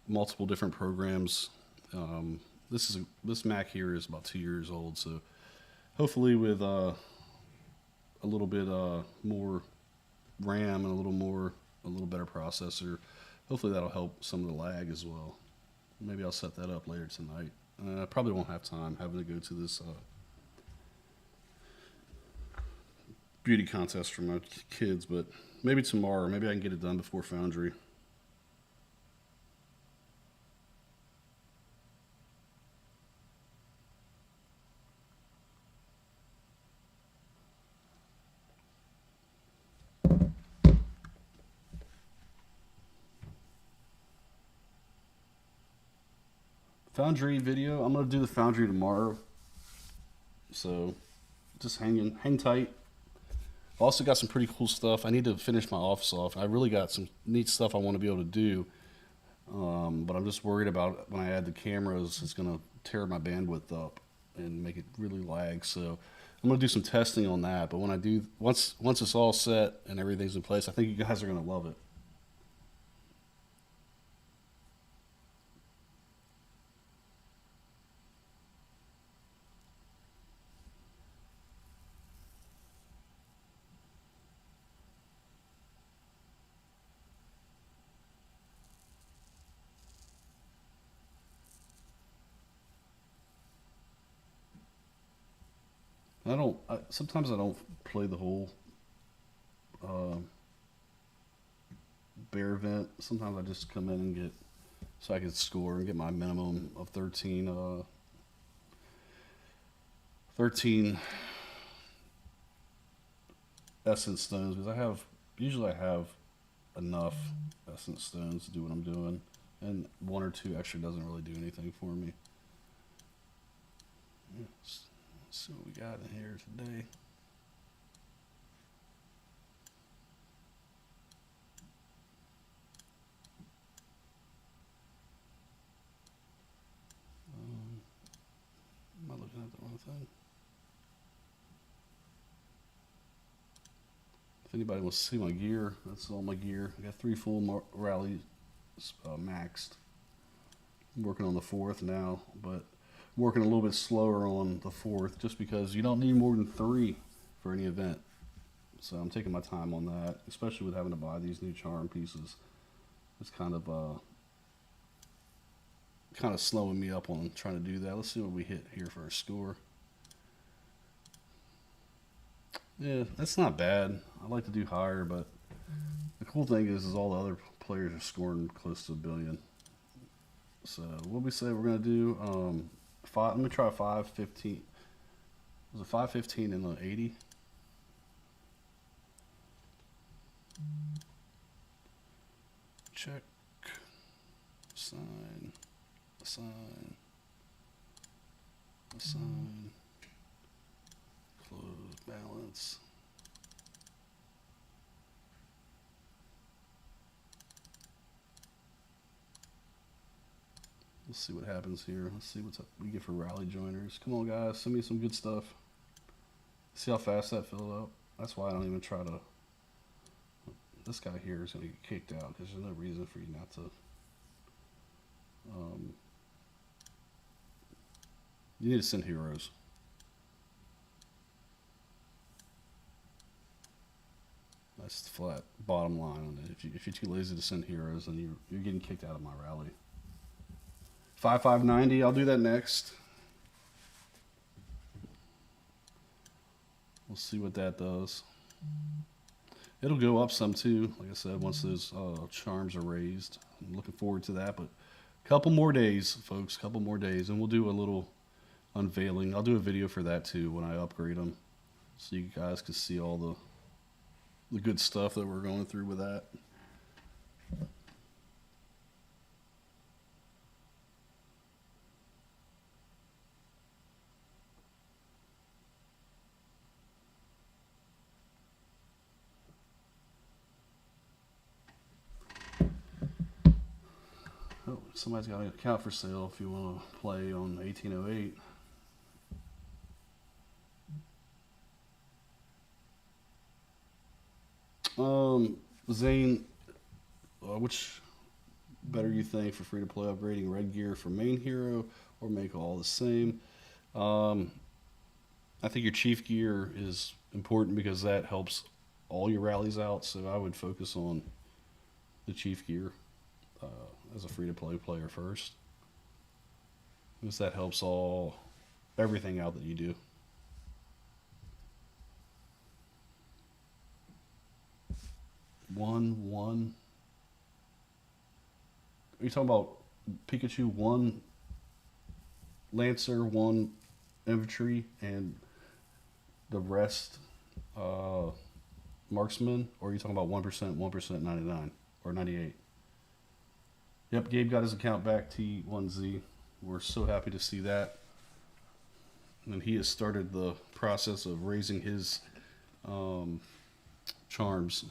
multiple different programs, this Mac here is about 2 years old, so hopefully with a little bit more RAM and a little better processor. Hopefully that'll help some of the lag as well. Maybe I'll set that up later tonight. I probably won't have time having to go to this beauty contest for my kids, but maybe tomorrow. Maybe I can get it done before Foundry. Foundry video. I'm gonna do the Foundry tomorrow, so just hang tight. I've also got some pretty cool stuff. I need to finish my office off. I really got some neat stuff I want to be able to do, but I'm just worried about when I add the cameras, it's gonna tear my bandwidth up and make it really lag. So I'm gonna do some testing on that. But when I do, once it's all set and everything's in place, I think you guys are gonna love it. Sometimes I don't play the whole uh, bear event. Sometimes I just come in and get so I can score and get my minimum of 13 essence stones, because usually I have enough essence stones to do what I'm doing, and one or two extra doesn't really do anything for me. Let's see what we got in here today. Am I looking at the wrong thing? If anybody wants to see my gear, that's all my gear. I got 3 full rallies maxed. I'm working on the 4th now, but I'm working a little bit slower on the 4th just because you don't need more than 3 for any event. So I'm taking my time on that, especially with having to buy these new charm pieces. It's kind of slowing me up on trying to do that. Let's see what we hit here for a score. Yeah, that's not bad. I like to do higher, but the cool thing is all the other players are scoring close to 1 billion. So what we say we're gonna do? Let me try 515. Was it 515 in the 80? Check. Assign. Assign. Assign. Close balance. Let's see what happens here. Let's see what we get for rally joiners. Come on, guys, send me some good stuff. See how fast that filled up? That's why I don't even try to. This guy here is going to get kicked out because there's no reason for you not to. You need to send heroes. That's the flat bottom line on it. If you're too lazy to send heroes, then you're getting kicked out of my rally. 5590, I'll do that next. We'll see what that does. It'll go up some too, like I said, once those charms are raised. I'm looking forward to that, but a couple more days, folks, couple more days, and we'll do a little unveiling. I'll do a video for that too when I upgrade them, so you guys can see all the good stuff that we're going through with that. Oh, somebody's got an account for sale if you want to play on 1808. Zane, which better you think for free to play upgrading red gear for main hero or make all the same? I think your chief gear is important because that helps all your rallies out. So I would focus on the chief gear as a free to play player first, because that helps everything out that you do. One. Are you talking about Pikachu 1 Lancer, 1 Infantry, and the rest Marksman? Or are you talking about 1%, 99, or 98? Yep, Gabe got his account back, T1Z. We're so happy to see that. And he has started the process of raising his charms.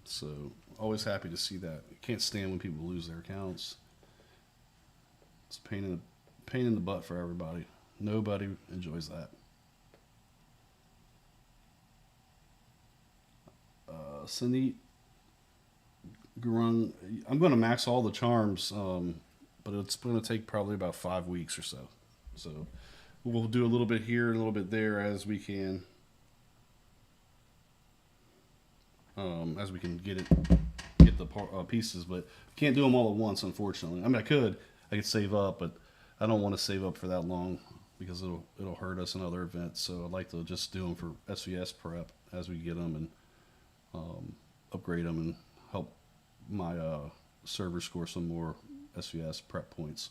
So, always happy to see that. Can't stand when people lose their accounts. It's a pain in the butt for everybody. Nobody enjoys that. Sanit Gurung, I'm going to max all the charms, but it's going to take probably about 5 weeks or so. So, we'll do a little bit here and a little bit there as we can. As we can get the pieces, but can't do them all at once, unfortunately. I mean, I could save up, but I don't want to save up for that long because it'll hurt us in other events. So I'd like to just do them for SVS prep as we get them and upgrade them and help my server score some more SVS prep points.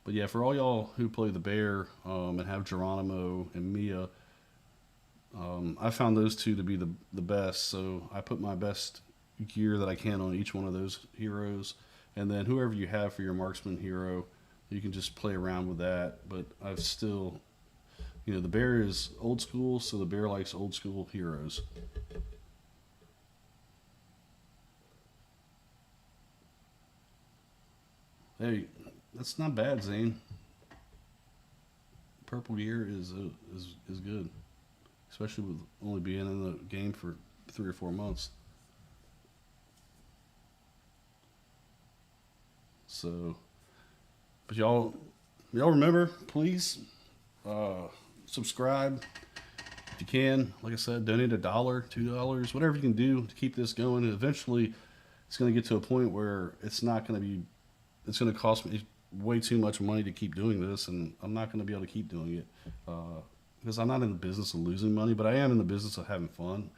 But But yeah, for all y'all who play the bear and have Geronimo and Mia, I found those two to be the best. So I put my best gear that I can on each one of those heroes, and then whoever you have for your marksman hero, you can just play around with that. But I've still, the bear is old school, so the bear likes old school heroes. Hey, that's not bad, Zane. Purple gear is good, especially with only being in the game for 3 or 4 months. So, but y'all remember, please uh, subscribe if you can. Like I said, donate $1, $2, whatever you can do to keep this going. And eventually, it's going to get to a point where it's not going to be. It's going to cost me way too much money to keep doing this, and I'm not going to be able to keep doing it because I'm not in the business of losing money, but I am in the business of having fun.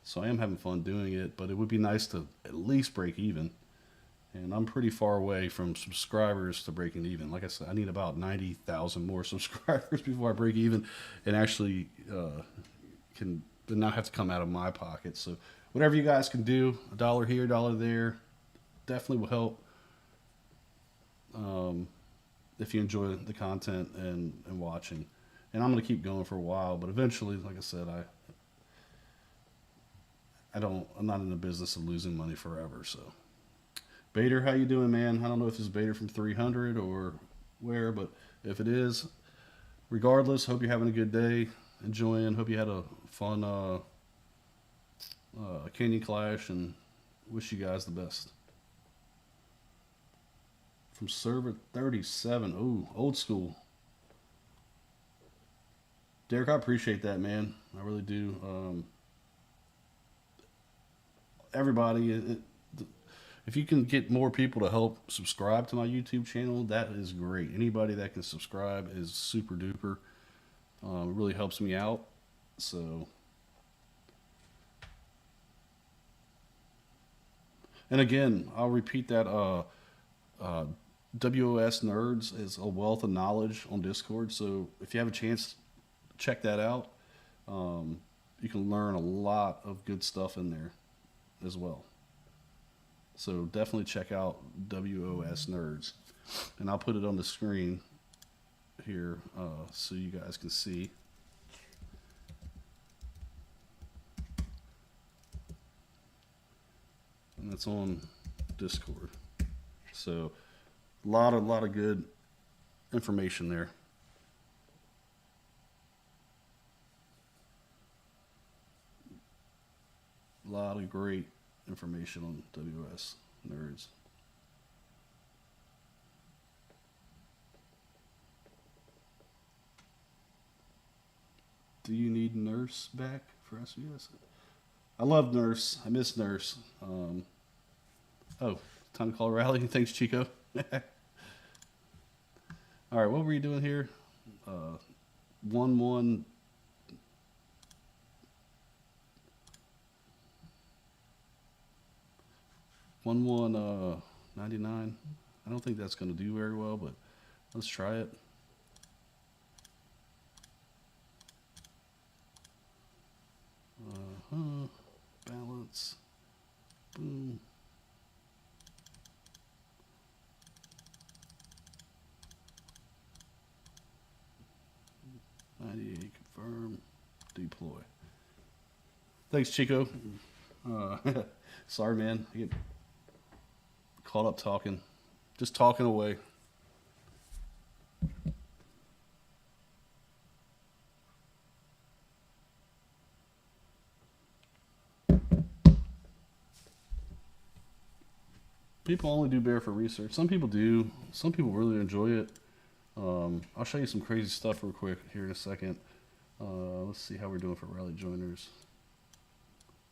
So I am having fun doing it, but it would be nice to at least break even. And I'm pretty far away from subscribers to breaking even. Like I said, I need about 90,000 more subscribers before I break even and actually can not have to come out of my pocket. So whatever you guys can do, $1 here, $1 there, definitely will help if you enjoy the content and watching. And I'm going to keep going for a while, but eventually, like I said, I'm not in the business of losing money forever. So, Bader, how you doing, man? I don't know if it's Bader from 300 or where, but if it is, regardless, hope you're having a good day, enjoying. Hope you had a fun Canyon Clash, and wish you guys the best. From server 37, ooh, old school. Derek, I appreciate that, man. I really do. Everybody, if you can get more people to help subscribe to my YouTube channel, that is great. Anybody that can subscribe is super duper. It really helps me out. So, and again, I'll repeat that. WOS Nerds is a wealth of knowledge on Discord. So if you have a chance, check that out. You can learn a lot of good stuff in there as well. So definitely check out WOS Nerds. And I'll put it on the screen here so you guys can see. And that's on Discord. So lot of good information there. A lot of great information on WS Nerds. Do you need Nurse back for SVS? I love Nurse. I miss Nurse. Oh, time to call a rally. Thanks, Chico. All right, what were you doing here? 1-1. One one 99. I don't think that's going to do very well, but let's try it. Balance. Boom. 98, confirm, deploy. Thanks, Chico. Sorry, man. I get caught up talking. Just talking away. People only do bear for research. Some people do. Some people really enjoy it. I'll show you some crazy stuff real quick here in a second. Let's see how we're doing for rally joiners.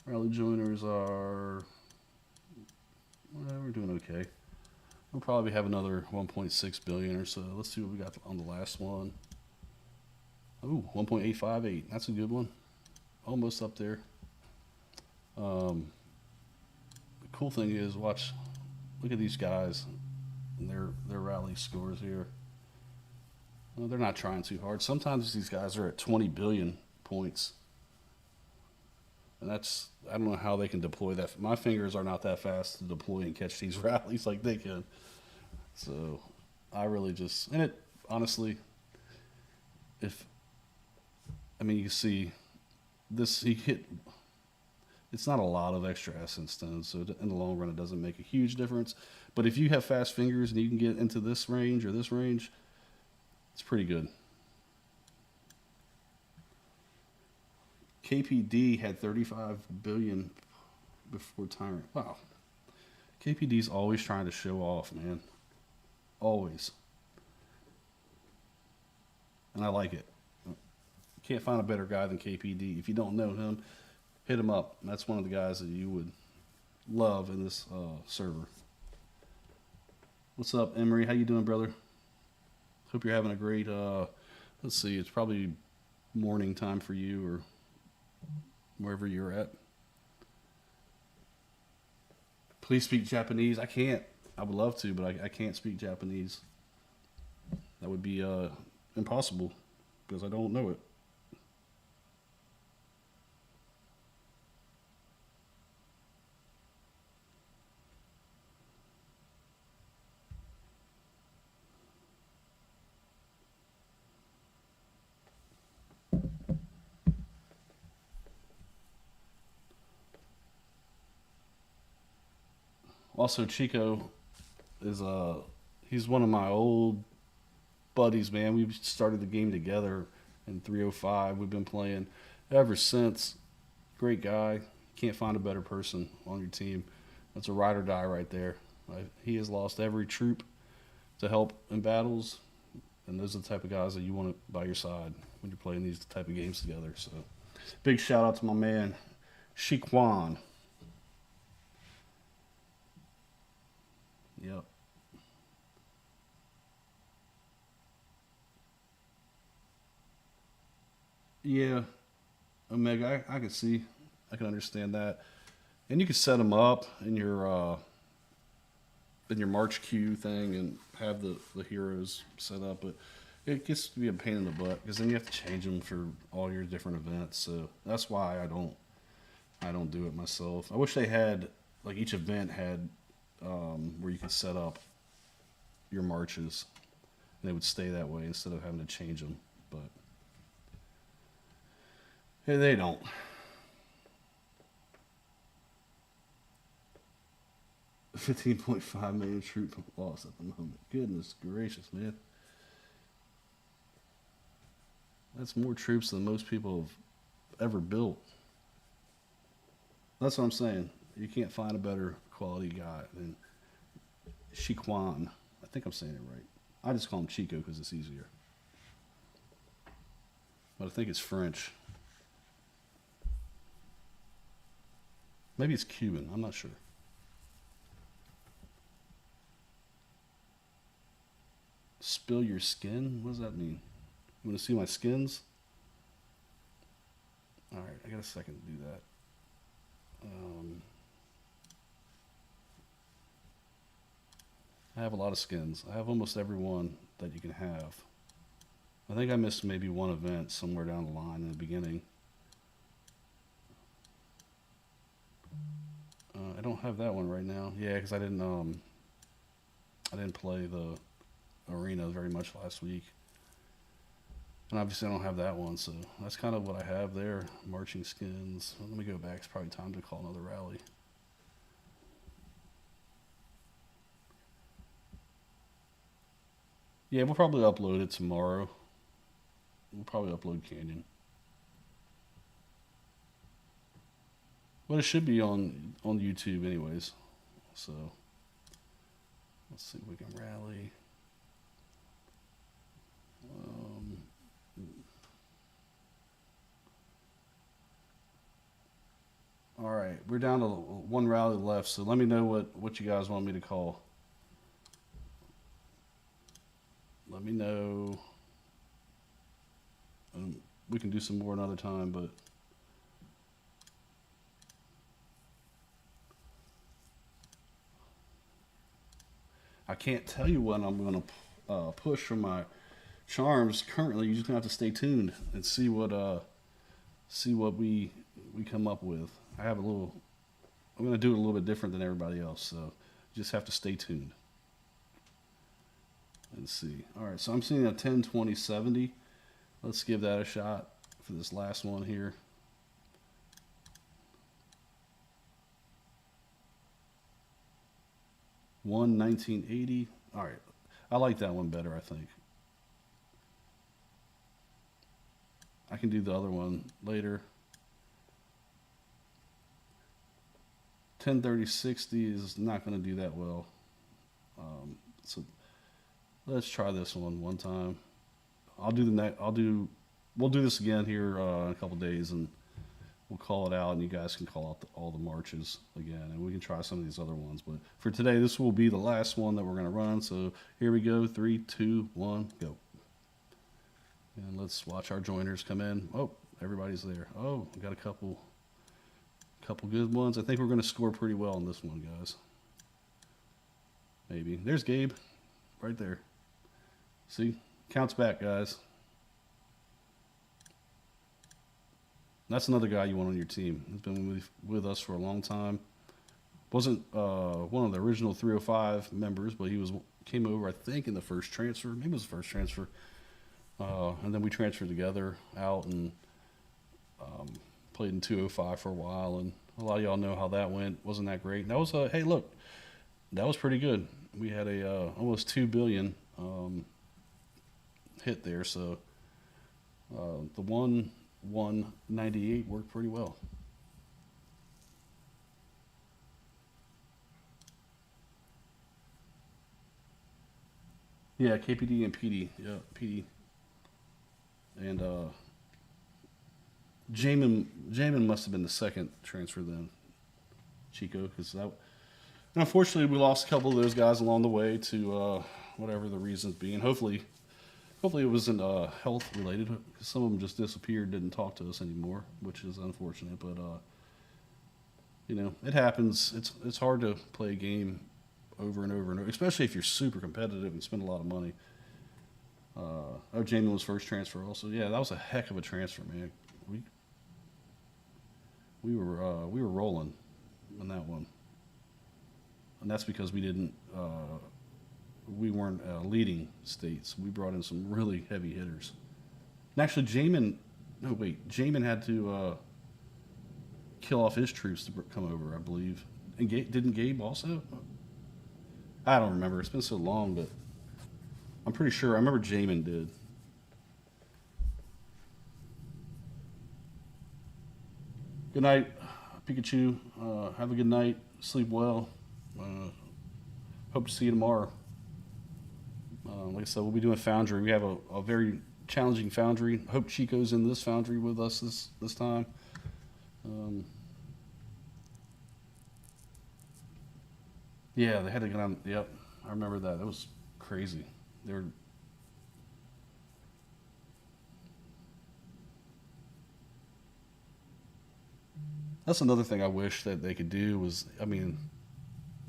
Rally joiners are, well, we're doing okay. We'll probably have another 1.6 billion or so. Let's see what we got on the last one. Ooh, 1.858. That's a good one. Almost up there. The cool thing is, look at these guys and their rally scores here. Well, they're not trying too hard. Sometimes these guys are at 20 billion points, and that's I don't know how they can deploy that. My fingers are not that fast to deploy and catch these rallies like they can. So I really just and it honestly, if I mean you can see this he hit. It's not a lot of extra essence stones, so in the long run it doesn't make a huge difference. But if you have fast fingers and you can get into this range or this range, it's pretty good. KPD had 35 billion before Tyrant. Wow. KPD's always trying to show off, man. Always. And I like it. Can't find a better guy than KPD. If you don't know him, hit him up. That's one of the guys that you would love in this server. What's up, Emery? How you doing, brother? Hope you're having a great, let's see, it's probably morning time for you or wherever you're at. Please speak Japanese. I can't. I would love to, but I can't speak Japanese. That would be impossible because I don't know it. Also, Chico is he's one of my old buddies, man. We started the game together in 305. We've been playing ever since. Great guy. Can't find a better person on your team. That's a ride or die right there. He has lost every troop to help in battles, and those are the type of guys that you want by your side when you're playing these type of games together. So, big shout out to my man, Shikwan. Yep. Yeah, Omega, I can see. I can understand that. And you can set them up in your March queue thing and have the heroes set up, but it gets to be a pain in the butt because then you have to change them for all your different events. So that's why I don't do it myself. I wish they had like each event had where you could set up your marches and they would stay that way instead of having to change them. But hey, they don't. 15.5 million troop loss at the moment. Goodness gracious, man. That's more troops than most people have ever built. That's what I'm saying. You can't find a better quality guy than Chiquan. I think I'm saying it right. I just call him Chico because it's easier. But I think it's French. Maybe it's Cuban. I'm not sure. Spill your skin? What does that mean? You want to see my skins? Alright, I got a second to do that. I have a lot of skins. I have almost every one that you can have. I think I missed maybe one event somewhere down the line in the beginning. I don't have that one right now. Yeah, because I didn't play the arena very much last week. And obviously I don't have that one, so that's kind of what I have there. Marching skins. Let me go back. It's probably time to call another rally. Yeah, we'll probably upload it tomorrow. We'll probably upload Canyon. But it should be on YouTube anyways. So let's see if we can rally. All right, we're down to one rally left, so let me know what you guys want me to call. Let me know. We can do some more another time, but I can't tell you when I'm going to push for my charms currently. You just gonna have to stay tuned and see what we come up with. I have a little. I'm gonna do it a little bit different than everybody else, so you just have to stay tuned and see. All right, so I'm seeing a 10, 20, 70. Let's give that a shot for this last one here. One 1980. All right, I like that one better. I think I can do the other one later. 1030-60 is not going to do that well. So let's try this one time. I'll do the next. We'll do this again here in a couple days, and we'll call it out, and you guys can call out all the marches again, and we can try some of these other ones. But for today, this will be the last one that we're going to run. So here we go. 3, 2, 1, go. And let's watch our joiners come in. Oh, everybody's there. Oh, we got a couple good ones. I think we're going to score pretty well on this one, guys. Maybe. There's Gabe right there. See? Counts back, guys. That's another guy you want on your team. He's been with us for a long time. Wasn't one of the original 305 members, but he came over, I think, in the first transfer. Maybe it was the first transfer. And then we transferred together out and played in 205 for a while. And a lot of y'all know how that went. Wasn't that great? And that was hey, look, that was pretty good. We had a almost 2 billion hit there. So the 198 worked pretty well. Yeah, KPD and PD. Yeah, PD. And Jamin must have been the second transfer then, Chico, because unfortunately we lost a couple of those guys along the way to whatever the reasons being. Hopefully it wasn't health related, because some of them just disappeared, didn't talk to us anymore, which is unfortunate. But you know, it happens. It's hard to play a game over and over and over, especially if you're super competitive and spend a lot of money. Jamie was first transfer also. Yeah, that was a heck of a transfer, man. We were rolling on that one, and that's because we weren't leading states. We brought in some really heavy hitters. And actually, Jamin had to kill off his troops to come over, I believe. And didn't Gabe also? I don't remember. It's been so long, but I'm pretty sure. I remember Jamin did. Good night, Pikachu. Have a good night. Sleep well. Hope to see you tomorrow. Like I said, we'll be doing Foundry. We have a very challenging Foundry. Hope Chico's in this Foundry with us this time. Yeah, they had to get on. Yep, I remember that. That was crazy. They were. That's another thing I wish that they could do was, I mean,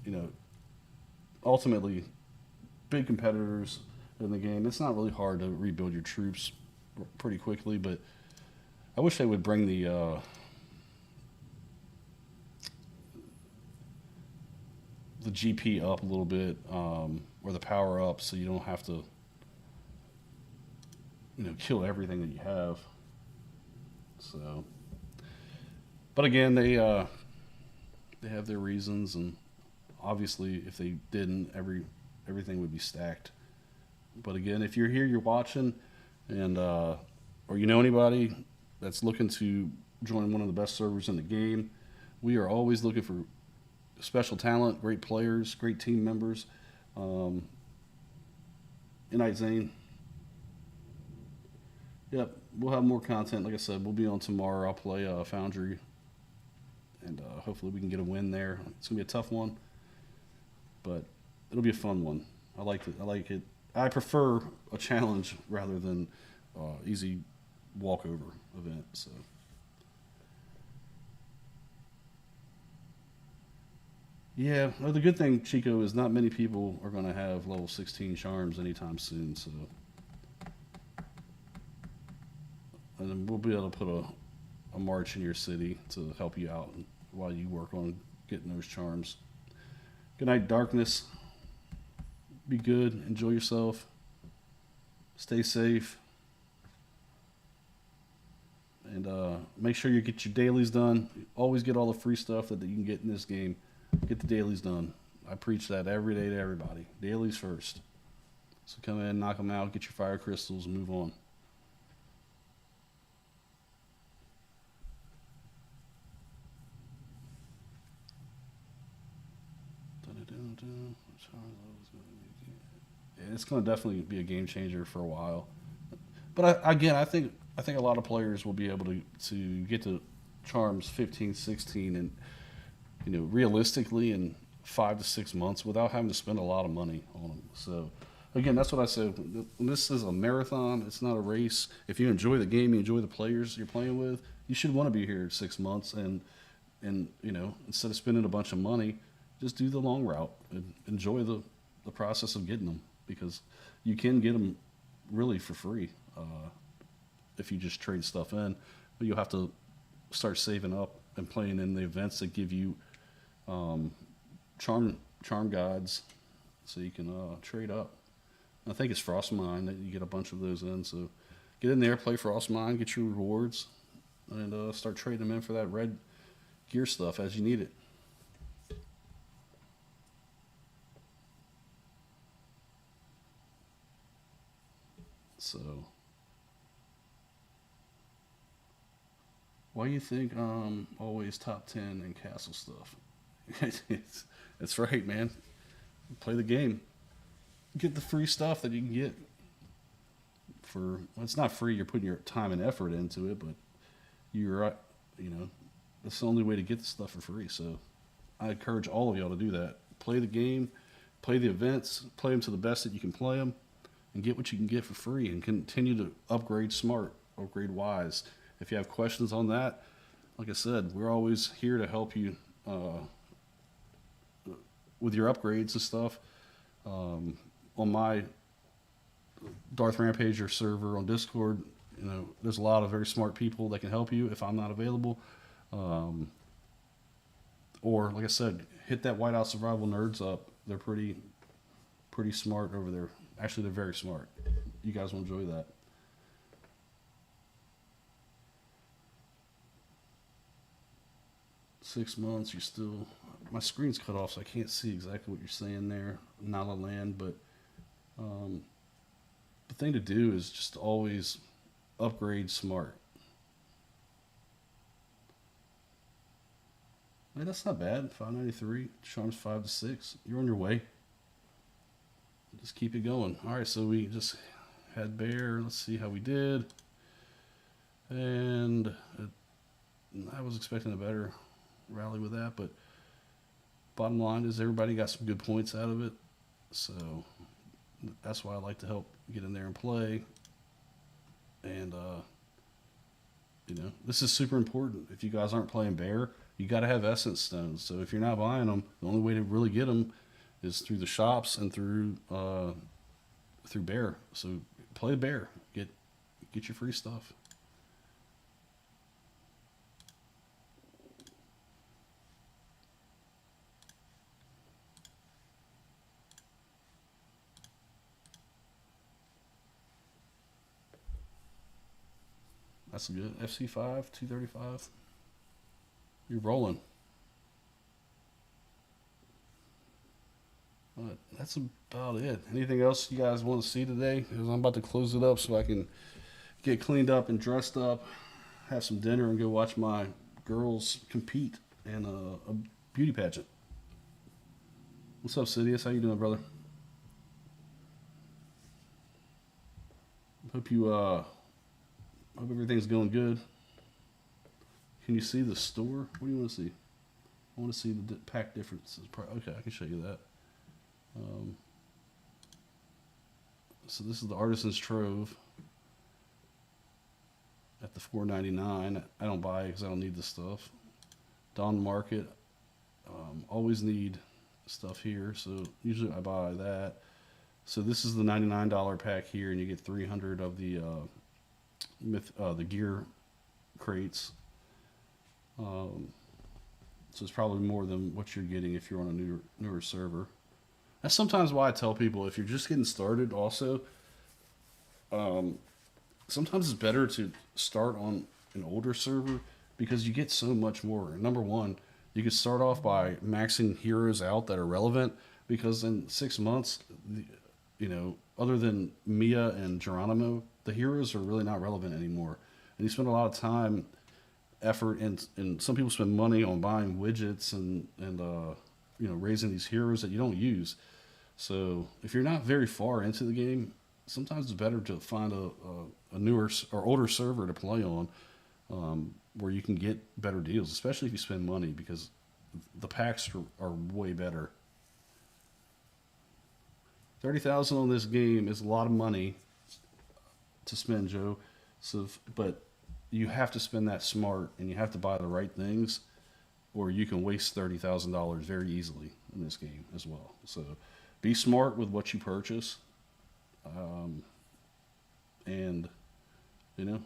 you know, ultimately, big competitors in the game. It's not really hard to rebuild your troops pretty quickly, but I wish they would bring the GP up a little bit, or the power up, so you don't have to, you know, kill everything that you have. So, but again, they have their reasons, and obviously, if they didn't, everything would be stacked. But again, if you're here, you're watching, and or you know anybody that's looking to join one of the best servers in the game, we are always looking for special talent, great players, great team members. Good night, Zane. Yep, we'll have more content. Like I said, we'll be on tomorrow. I'll play Foundry, and hopefully we can get a win there. It's gonna be a tough one, but it'll be a fun one. I like it. I prefer a challenge rather than easy walkover event. So. Yeah, well, the good thing, Chico, is not many people are going to have level 16 charms anytime soon. So and then we'll be able to put a march in your city to help you out while you work on getting those charms. Good night, darkness. Be good. Enjoy yourself. Stay safe. And make sure you get your dailies done. Always get all the free stuff that you can get in this game. Get the dailies done. I preach that every day to everybody. Dailies first. So come in, knock them out, get your fire crystals, and move on. It's going to definitely be a game changer for a while. But again, I think a lot of players will be able to get to charms 15, 16, and realistically in 5 to 6 months without having to spend a lot of money on them. So again, that's what I said. This is a marathon. It's not a race. If you enjoy the game, you enjoy the players you're playing with, you should want to be here 6 months. And instead of spending a bunch of money, just do the long route and enjoy the process of getting them, because you can get them really for free if you just trade stuff in. But you'll have to start saving up and playing in the events that give you charm guides, so you can trade up. I think it's Frostmine that you get a bunch of those in. So get in there, play Frostmine, get your rewards, and start trading them in for that red gear stuff as you need it. So, why do you think always top 10 in castle stuff? That's right, man. Play the game. Get the free stuff that you can get for. Well, it's not free. You're putting your time and effort into it, but you're that's the only way to get the stuff for free. So, I encourage all of y'all to do that. Play the game, play the events, play them to the best that you can play them, and get what you can get for free, and continue to upgrade smart, upgrade wise. If you have questions on that, like I said, we're always here to help you with your upgrades and stuff. On my Darth Rampager server on Discord, there's a lot of very smart people that can help you if I'm not available. Or, like I said, hit that Whiteout Survival Nerds up. They're pretty smart over there. Actually, they're very smart. You guys will enjoy that. Six months, you still... My screen's cut off, so I can't see exactly what you're saying there. Not a land, but the thing to do is just always upgrade smart. Hey, that's not bad. 593, charms 5 to 6. You're on your way. Just keep it going. All right, so we just had bear. Let's see how we did. And I was expecting a better rally with that, but bottom line is everybody got some good points out of it. So that's why I like to help get in there and play. And this is super important. If you guys aren't playing bear, you got to have essence stones. So if you're not buying them, the only way to really get them is through the shops and through bear. So play bear. Get your free stuff. That's good. FC5, 235. You're rolling. But that's about it. Anything else you guys want to see today? Because I'm about to close it up so I can get cleaned up and dressed up, have some dinner, and go watch my girls compete in a beauty pageant. What's up, Sidious? How you doing, brother? Hope hope everything's going good. Can you see the store? What do you want to see? I want to see the pack differences. Okay, I can show you that. So this is the Artisan's Trove at the $4.99. I don't buy it because I don't need the stuff. Dawn Market. Always need stuff here, so usually I buy that. So this is the $99 pack here, and you get 300 of the the gear crates. Um, so it's probably more than what you're getting if you're on a newer server. That's sometimes why I tell people if you're just getting started, also, um, sometimes it's better to start on an older server because you get so much more. Number one, you can start off by maxing heroes out that are relevant because in 6 months, other than Mia and Geronimo, the heroes are really not relevant anymore. And you spend a lot of time, effort, and some people spend money on buying widgets and raising these heroes that you don't use. So if you're not very far into the game, sometimes it's better to find a newer or older server to play on, where you can get better deals, especially if you spend money because the packs are way better. 30,000 on this game is a lot of money to spend, Joe. But you have to spend that smart, and you have to buy the right things, or you can waste $30,000 very easily in this game as well. So, be smart with what you purchase, um, and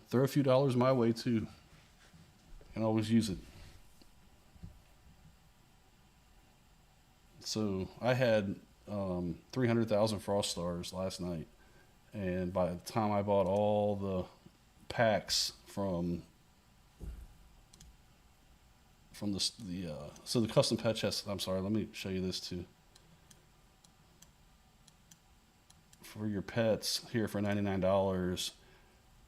throw a few dollars my way too. You can always use it. So I had 300,000 frost stars last night, and by the time I bought all the packs from the custom pet chest. I'm sorry, let me show you this too. For your pets here for $99,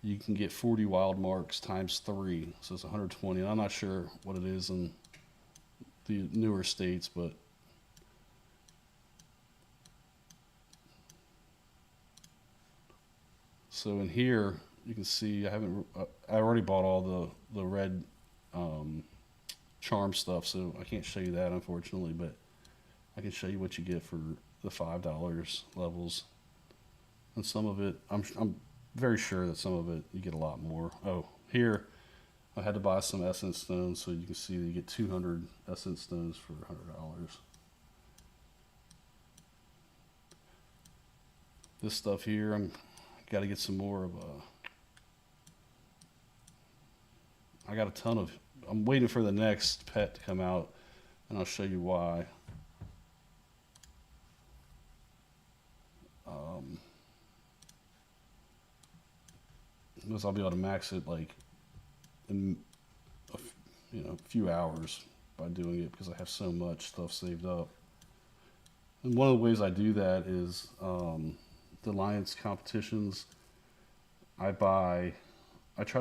you can get 40 wild marks times 3, so it's 120. I'm not sure what it is in the newer states, but so in here you can see I already bought all the red charm stuff, so I can't show you that unfortunately, but I can show you what you get for the $5 levels. And some of it, I'm very sure that some of it you get a lot more. Oh, here I had to buy some essence stones, so you can see that you get 200 essence stones for $100. This stuff here, I'm got to get some more of I got a ton of. I'm waiting for the next pet to come out, and I'll show you why. Because I'll be able to max it like in a few hours by doing it because I have so much stuff saved up. And one of the ways I do that is the alliance competitions. I try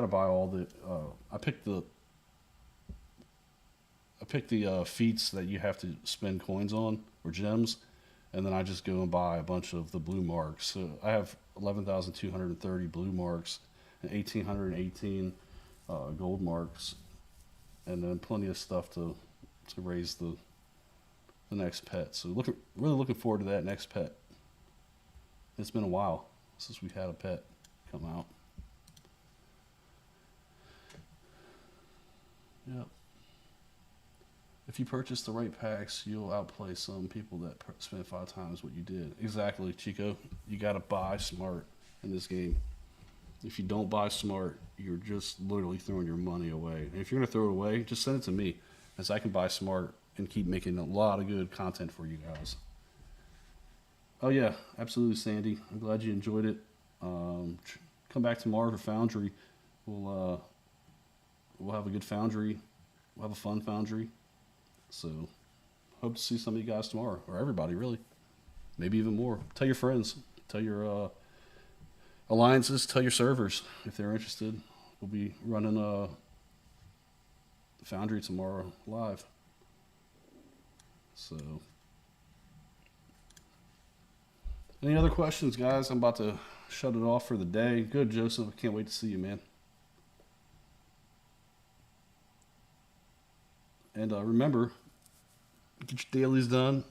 to buy all the. I pick the feats that you have to spend coins on or gems, and then I just go and buy a bunch of the blue marks. So I have 11,230 blue marks and 1,818 gold marks, and then plenty of stuff to raise the next pet. So really looking forward to that next pet. It's been a while since we had a pet come out. Yep. If you purchase the right packs, you'll outplay some people that spend 5 times what you did. Exactly, Chico. You got to buy smart in this game. If you don't buy smart, you're just literally throwing your money away. And if you're going to throw it away, just send it to me, as I can buy smart and keep making a lot of good content for you guys. Oh yeah, absolutely, Sandy. I'm glad you enjoyed it. Come back tomorrow for Foundry. We'll have a good Foundry. We'll have a fun Foundry. So, hope to see some of you guys tomorrow, or everybody really, maybe even more. Tell your friends, tell your alliances, tell your servers if they're interested. We'll be running Foundry tomorrow live. So, any other questions, guys? I'm about to shut it off for the day. Good, Joseph. I can't wait to see you, man. And remember, get your dailies done.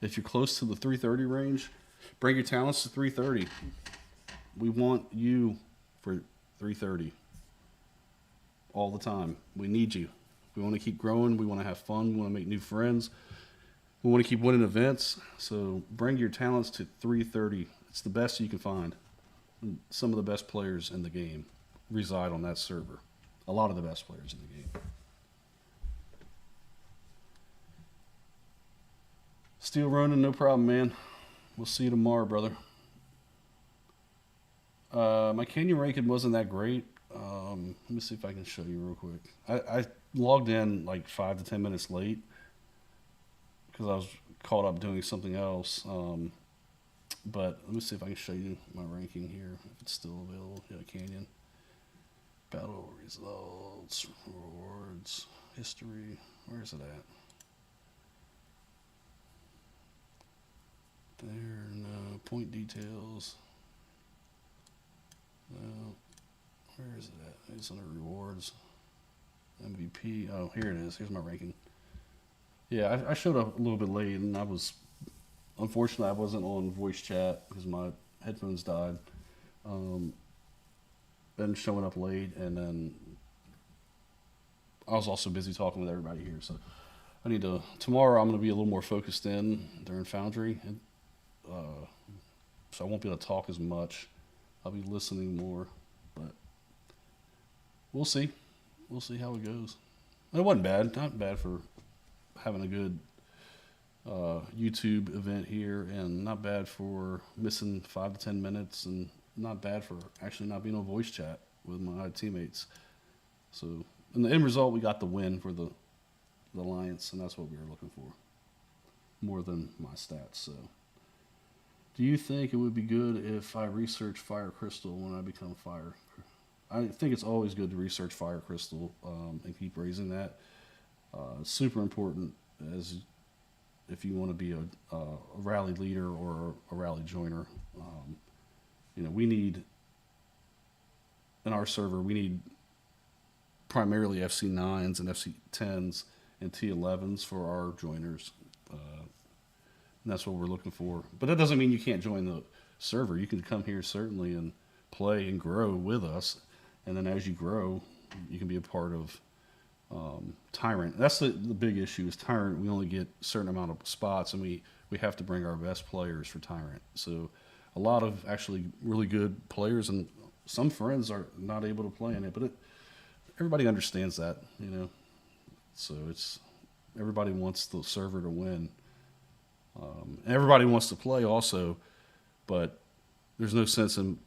If you're close to the 330 range, bring your talents to 330. We want you for 330 all the time. We need you. We want to keep growing. We want to have fun. We want to make new friends. We want to keep winning events. So bring your talents to 330. It's the best you can find. Some of the best players in the game reside on that server. A lot of the best players in the game. Steel Ronin, no problem, man. We'll see you tomorrow, brother. My canyon ranking wasn't that great. Let me see if I can show you real quick. I logged in like 5 to 10 minutes late because I was caught up doing something else. But let me see if I can show you my ranking here, if it's still available. Yeah, Canyon. Battle results, rewards, history. Where is it at? There, no. Point details. No. Where is it at? It's under rewards. MVP. Oh, here it is. Here's my ranking. Yeah, I showed up a little bit late, and unfortunately, I wasn't on voice chat because my headphones died. Been showing up late, and then I was also busy talking with everybody here. So tomorrow I'm going to be a little more focused in during Foundry, and so I won't be able to talk as much. I'll be listening more, but we'll see. We'll see how it goes. It wasn't bad. Not bad for having a good YouTube event here, and not bad for missing 5 to 10 minutes, and not bad for actually not being on voice chat with my teammates. So, in the end result, we got the win for the Alliance, and that's what we were looking for, more than my stats. So, do you think it would be good if I research Fire Crystal when I become Fire? I think it's always good to research Fire Crystal and keep raising that. It's super important as if you want to be a rally leader or a rally joiner. We need, in our server, we need primarily FC9s and FC10s and T11s for our joiners. And that's what we're looking for. But that doesn't mean you can't join the server. You can come here certainly and play and grow with us. And then as you grow, you can be a part of Tyrant. That's the big issue is Tyrant. We only get a certain amount of spots, and we have to bring our best players for Tyrant. So a lot of actually really good players, and some friends are not able to play in it, but everybody understands that, So everybody wants the server to win. Everybody wants to play also, but there's no sense in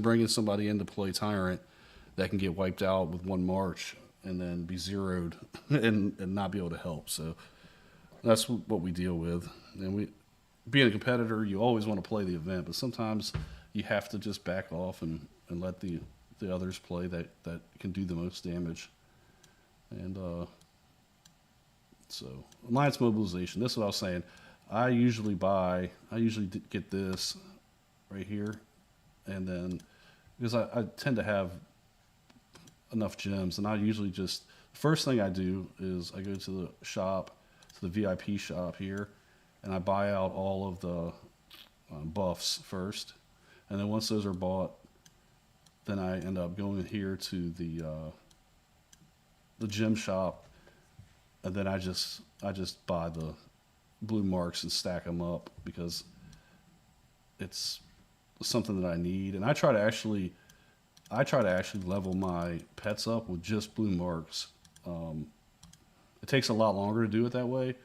bringing somebody in to play Tyrant that can get wiped out with one march and then be zeroed and not be able to help. So that's what we deal with. And being a competitor, you always want to play the event, but sometimes you have to just back off and let the others play that can do the most damage. And so Alliance mobilization, this is what I was saying. I usually get this right here, and then because I tend to have enough gems, and I usually just first thing I do is I go to the shop, to the VIP shop here, and I buy out all of the buffs first, and then once those are bought, then I end up going here to the gem shop, and then I just buy the blue marks and stack them up because it's something that I need, and I try to actually level my pets up with just blue marks. It takes a lot longer to do it that way,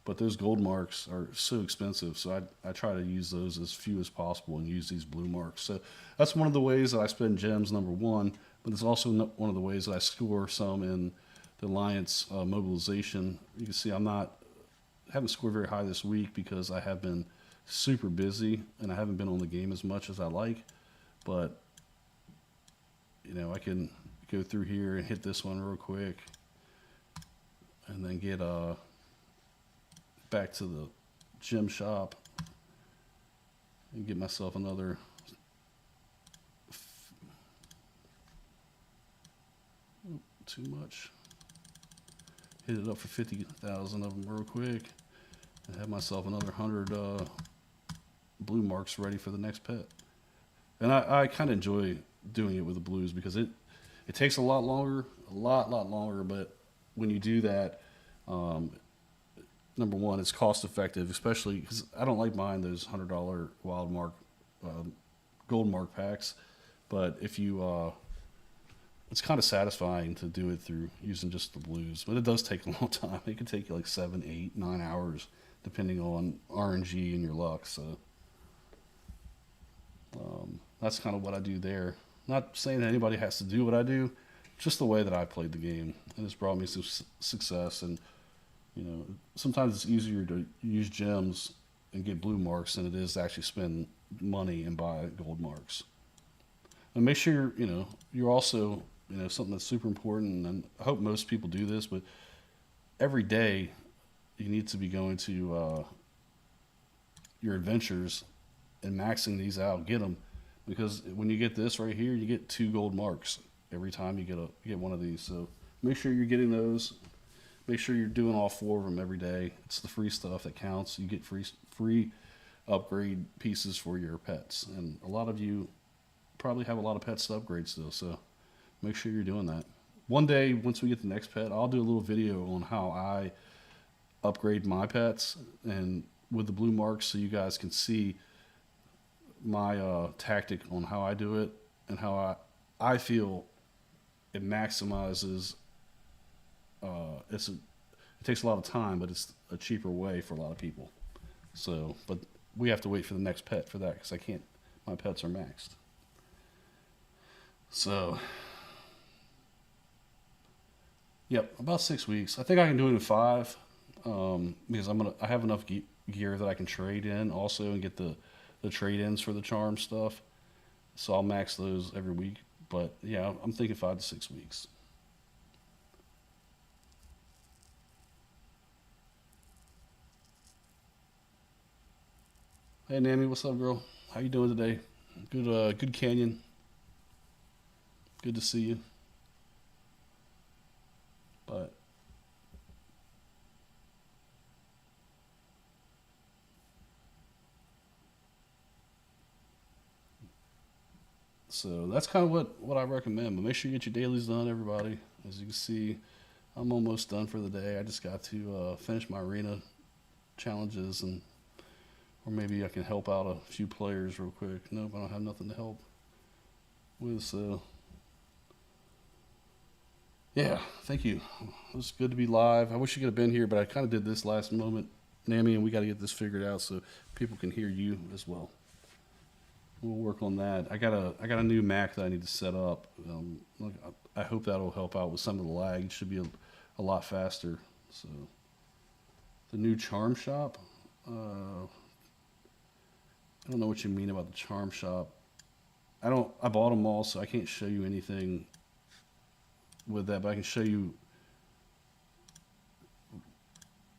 but those gold marks are so expensive, so I try to use those as few as possible and use these blue marks. So that's one of the ways that I spend gems, number one, but it's also one of the ways that I score some in the Alliance mobilization. You can see I haven't scored very high this week because I have been super busy and I haven't been on the game as much as I like, but I can go through here and hit this one real quick and then get back to the gem shop and get myself another too much. Hit it up for 50,000 of them real quick and have myself another 100 blue marks ready for the next pet. And I kind of enjoy doing it with the blues because it takes a lot longer, a lot longer, but when you do that, number one, it's cost effective, especially because I don't like buying those $100 wild mark gold mark packs. But if you, it's kind of satisfying to do it through using just the blues. But it does take a long time. It can take you like 7, 8, 9 hours, depending on RNG and your luck. So that's kind of what I do there. Not saying that anybody has to do what I do, just the way that I played the game, and it's brought me some success. And sometimes it's easier to use gems and get blue marks than it is to actually spend money and buy gold marks. And make sure you're also something that's super important, and I hope most people do this, but every day you need to be going to your adventures and maxing these out. Get them, because when you get this right here, you get 2 gold marks every time you get one of these. So make sure you're getting those. Make sure you're doing all 4 of them every day. It's the free stuff that counts. You get free upgrade pieces for your pets, and a lot of you probably have a lot of pets to upgrade still. So make sure you're doing that. One day, once we get the next pet, I'll do a little video on how I upgrade my pets and with the blue marks, so you guys can see my tactic on how I do it and how I feel it maximizes. It takes a lot of time, but it's a cheaper way for a lot of people. So, but we have to wait for the next pet for that, because I can't. My pets are maxed. So, yep, about 6 weeks. I think I can do it in 5, because I have enough gear that I can trade in also and get the trade-ins for the charm stuff. So I'll max those every week. But yeah, I'm thinking 5 to 6 weeks. Hey Nami, what's up, girl? How you doing today? Good Canyon. Good to see you. But so that's kind of what I recommend. But make sure you get your dailies done, everybody. As you can see, I'm almost done for the day. I just got to finish my arena challenges, or maybe I can help out a few players real quick. Nope, I don't have nothing to help with. So yeah, thank you. It was good to be live. I wish you could have been here, but I kind of did this last moment, Nami, and we got to get this figured out so people can hear you as well. We'll work on that. I got a new Mac that I need to set up. I hope that'll help out with some of the lag. It should be a lot faster. So the new charm shop. I don't know what you mean about the charm shop. I bought them all, so I can't show you anything with that, but I can show you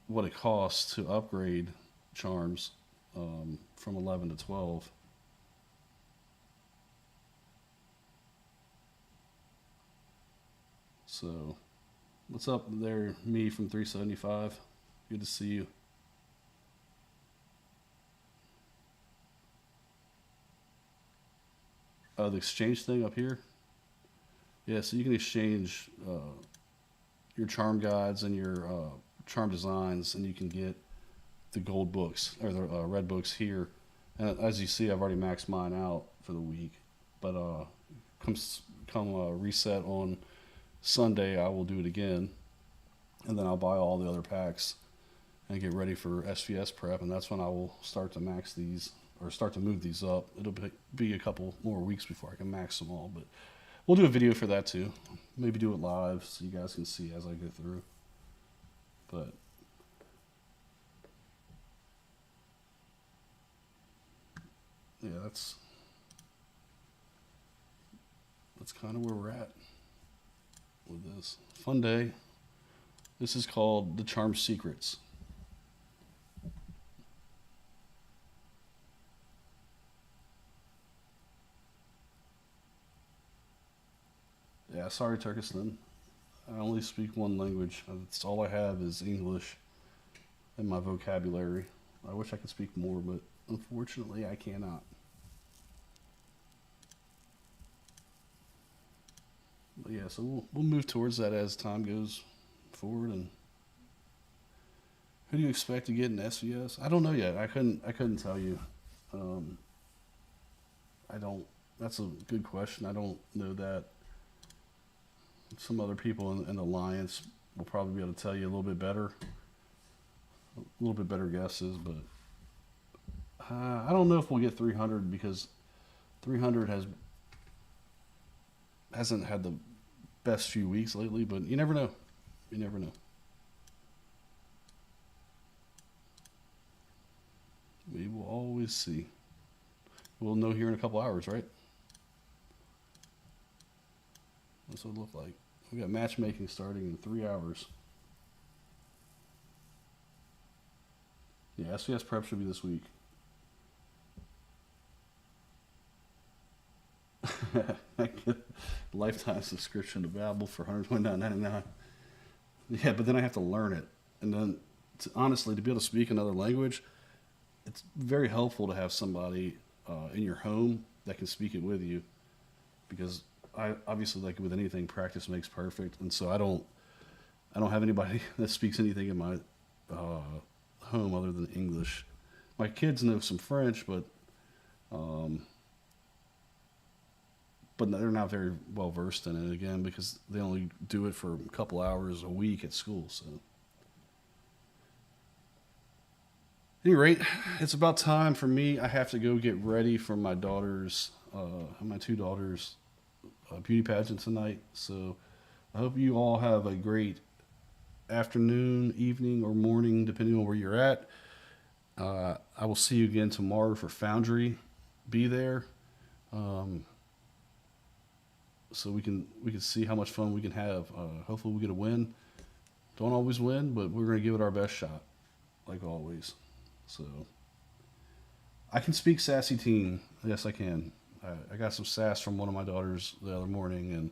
what it costs to upgrade charms from 11 to 12. So, what's up there, me from 375? Good to see you. The exchange thing up here. Yeah, so you can exchange your charm guides and your charm designs, and you can get the gold books or the red books here. And as you see, I've already maxed mine out for the week. But come reset on Sunday, I will do it again, and then I'll buy all the other packs and get ready for SVS prep, and that's when I will start to max these or start to move these up. It'll be a couple more weeks before I can max them all, but we'll do a video for that too. Maybe do it live so you guys can see as I go through. But yeah, that's kind of where we're at with this. Fun day. This is called the Charm Secrets. Yeah, sorry, Turkestan. I only speak one language. That's all I have is English in my vocabulary. I wish I could speak more, but unfortunately I cannot. But yeah, so we'll move towards that as time goes forward. And who do you expect to get in SVS? I don't know yet. I couldn't tell you. I don't. That's a good question. I don't know that. Some other people in the alliance will probably be able to tell you a little bit better guesses. But I don't know if we'll get 300 because 300 hasn't had the best few weeks lately. But you never know. You never know. We will always see. We'll know here in a couple hours, right? That's what it looked like. We got matchmaking starting in 3 hours. Yeah, SVS prep should be this week. I get lifetime subscription to Babbel for $129.99. Yeah, but then I have to learn it, and then honestly, to be able to speak another language, it's very helpful to have somebody in your home that can speak it with you, because I obviously, like with anything, practice makes perfect, and so I don't have anybody that speaks anything in my home other than English. My kids know some French, um, but they're not very well versed in it again because they only do it for a couple hours a week at school. So, at any rate, it's about time for me. I have to go get ready for my two daughters' beauty pageant tonight. So, I hope you all have a great afternoon, evening, or morning, depending on where you're at. I will see you again tomorrow for Foundry. Be there, so we can see how much fun we can have. Hopefully, we get a win. Don't always win, but we're gonna give it our best shot, like always. So, I can speak sassy teen. Yes, I can. I got some sass from one of my daughters the other morning, and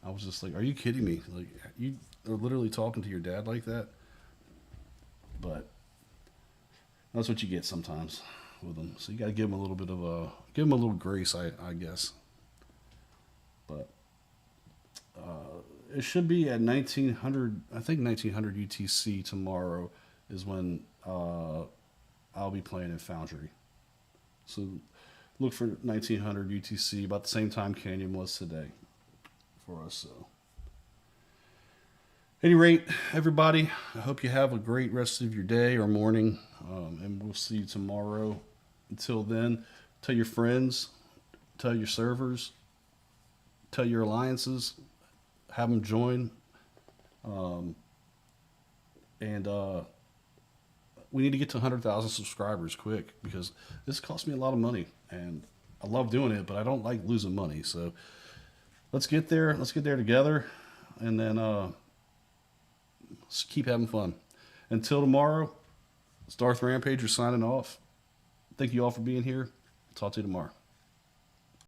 I was just like, "Are you kidding me? Like, you are literally talking to your dad like that?" But that's what you get sometimes with them. So you got to give them a little bit of give them a little grace, I guess. But it should be at 1900. I think 1900 UTC tomorrow is when I'll be playing in Foundry. So look for 1900 UTC about the same time Canyon was today for us. So, at any rate, everybody, I hope you have a great rest of your day or morning, and we'll see you tomorrow. Until then, tell your friends, tell your servers, tell your alliances, have them join, and we need to get to 100,000 subscribers quick because this costs me a lot of money, and I love doing it, but I don't like losing money. So let's get there. Let's get there together, and then let's keep having fun. Until tomorrow, it's Darth Rampager signing off. Thank you all for being here. Talk to you tomorrow.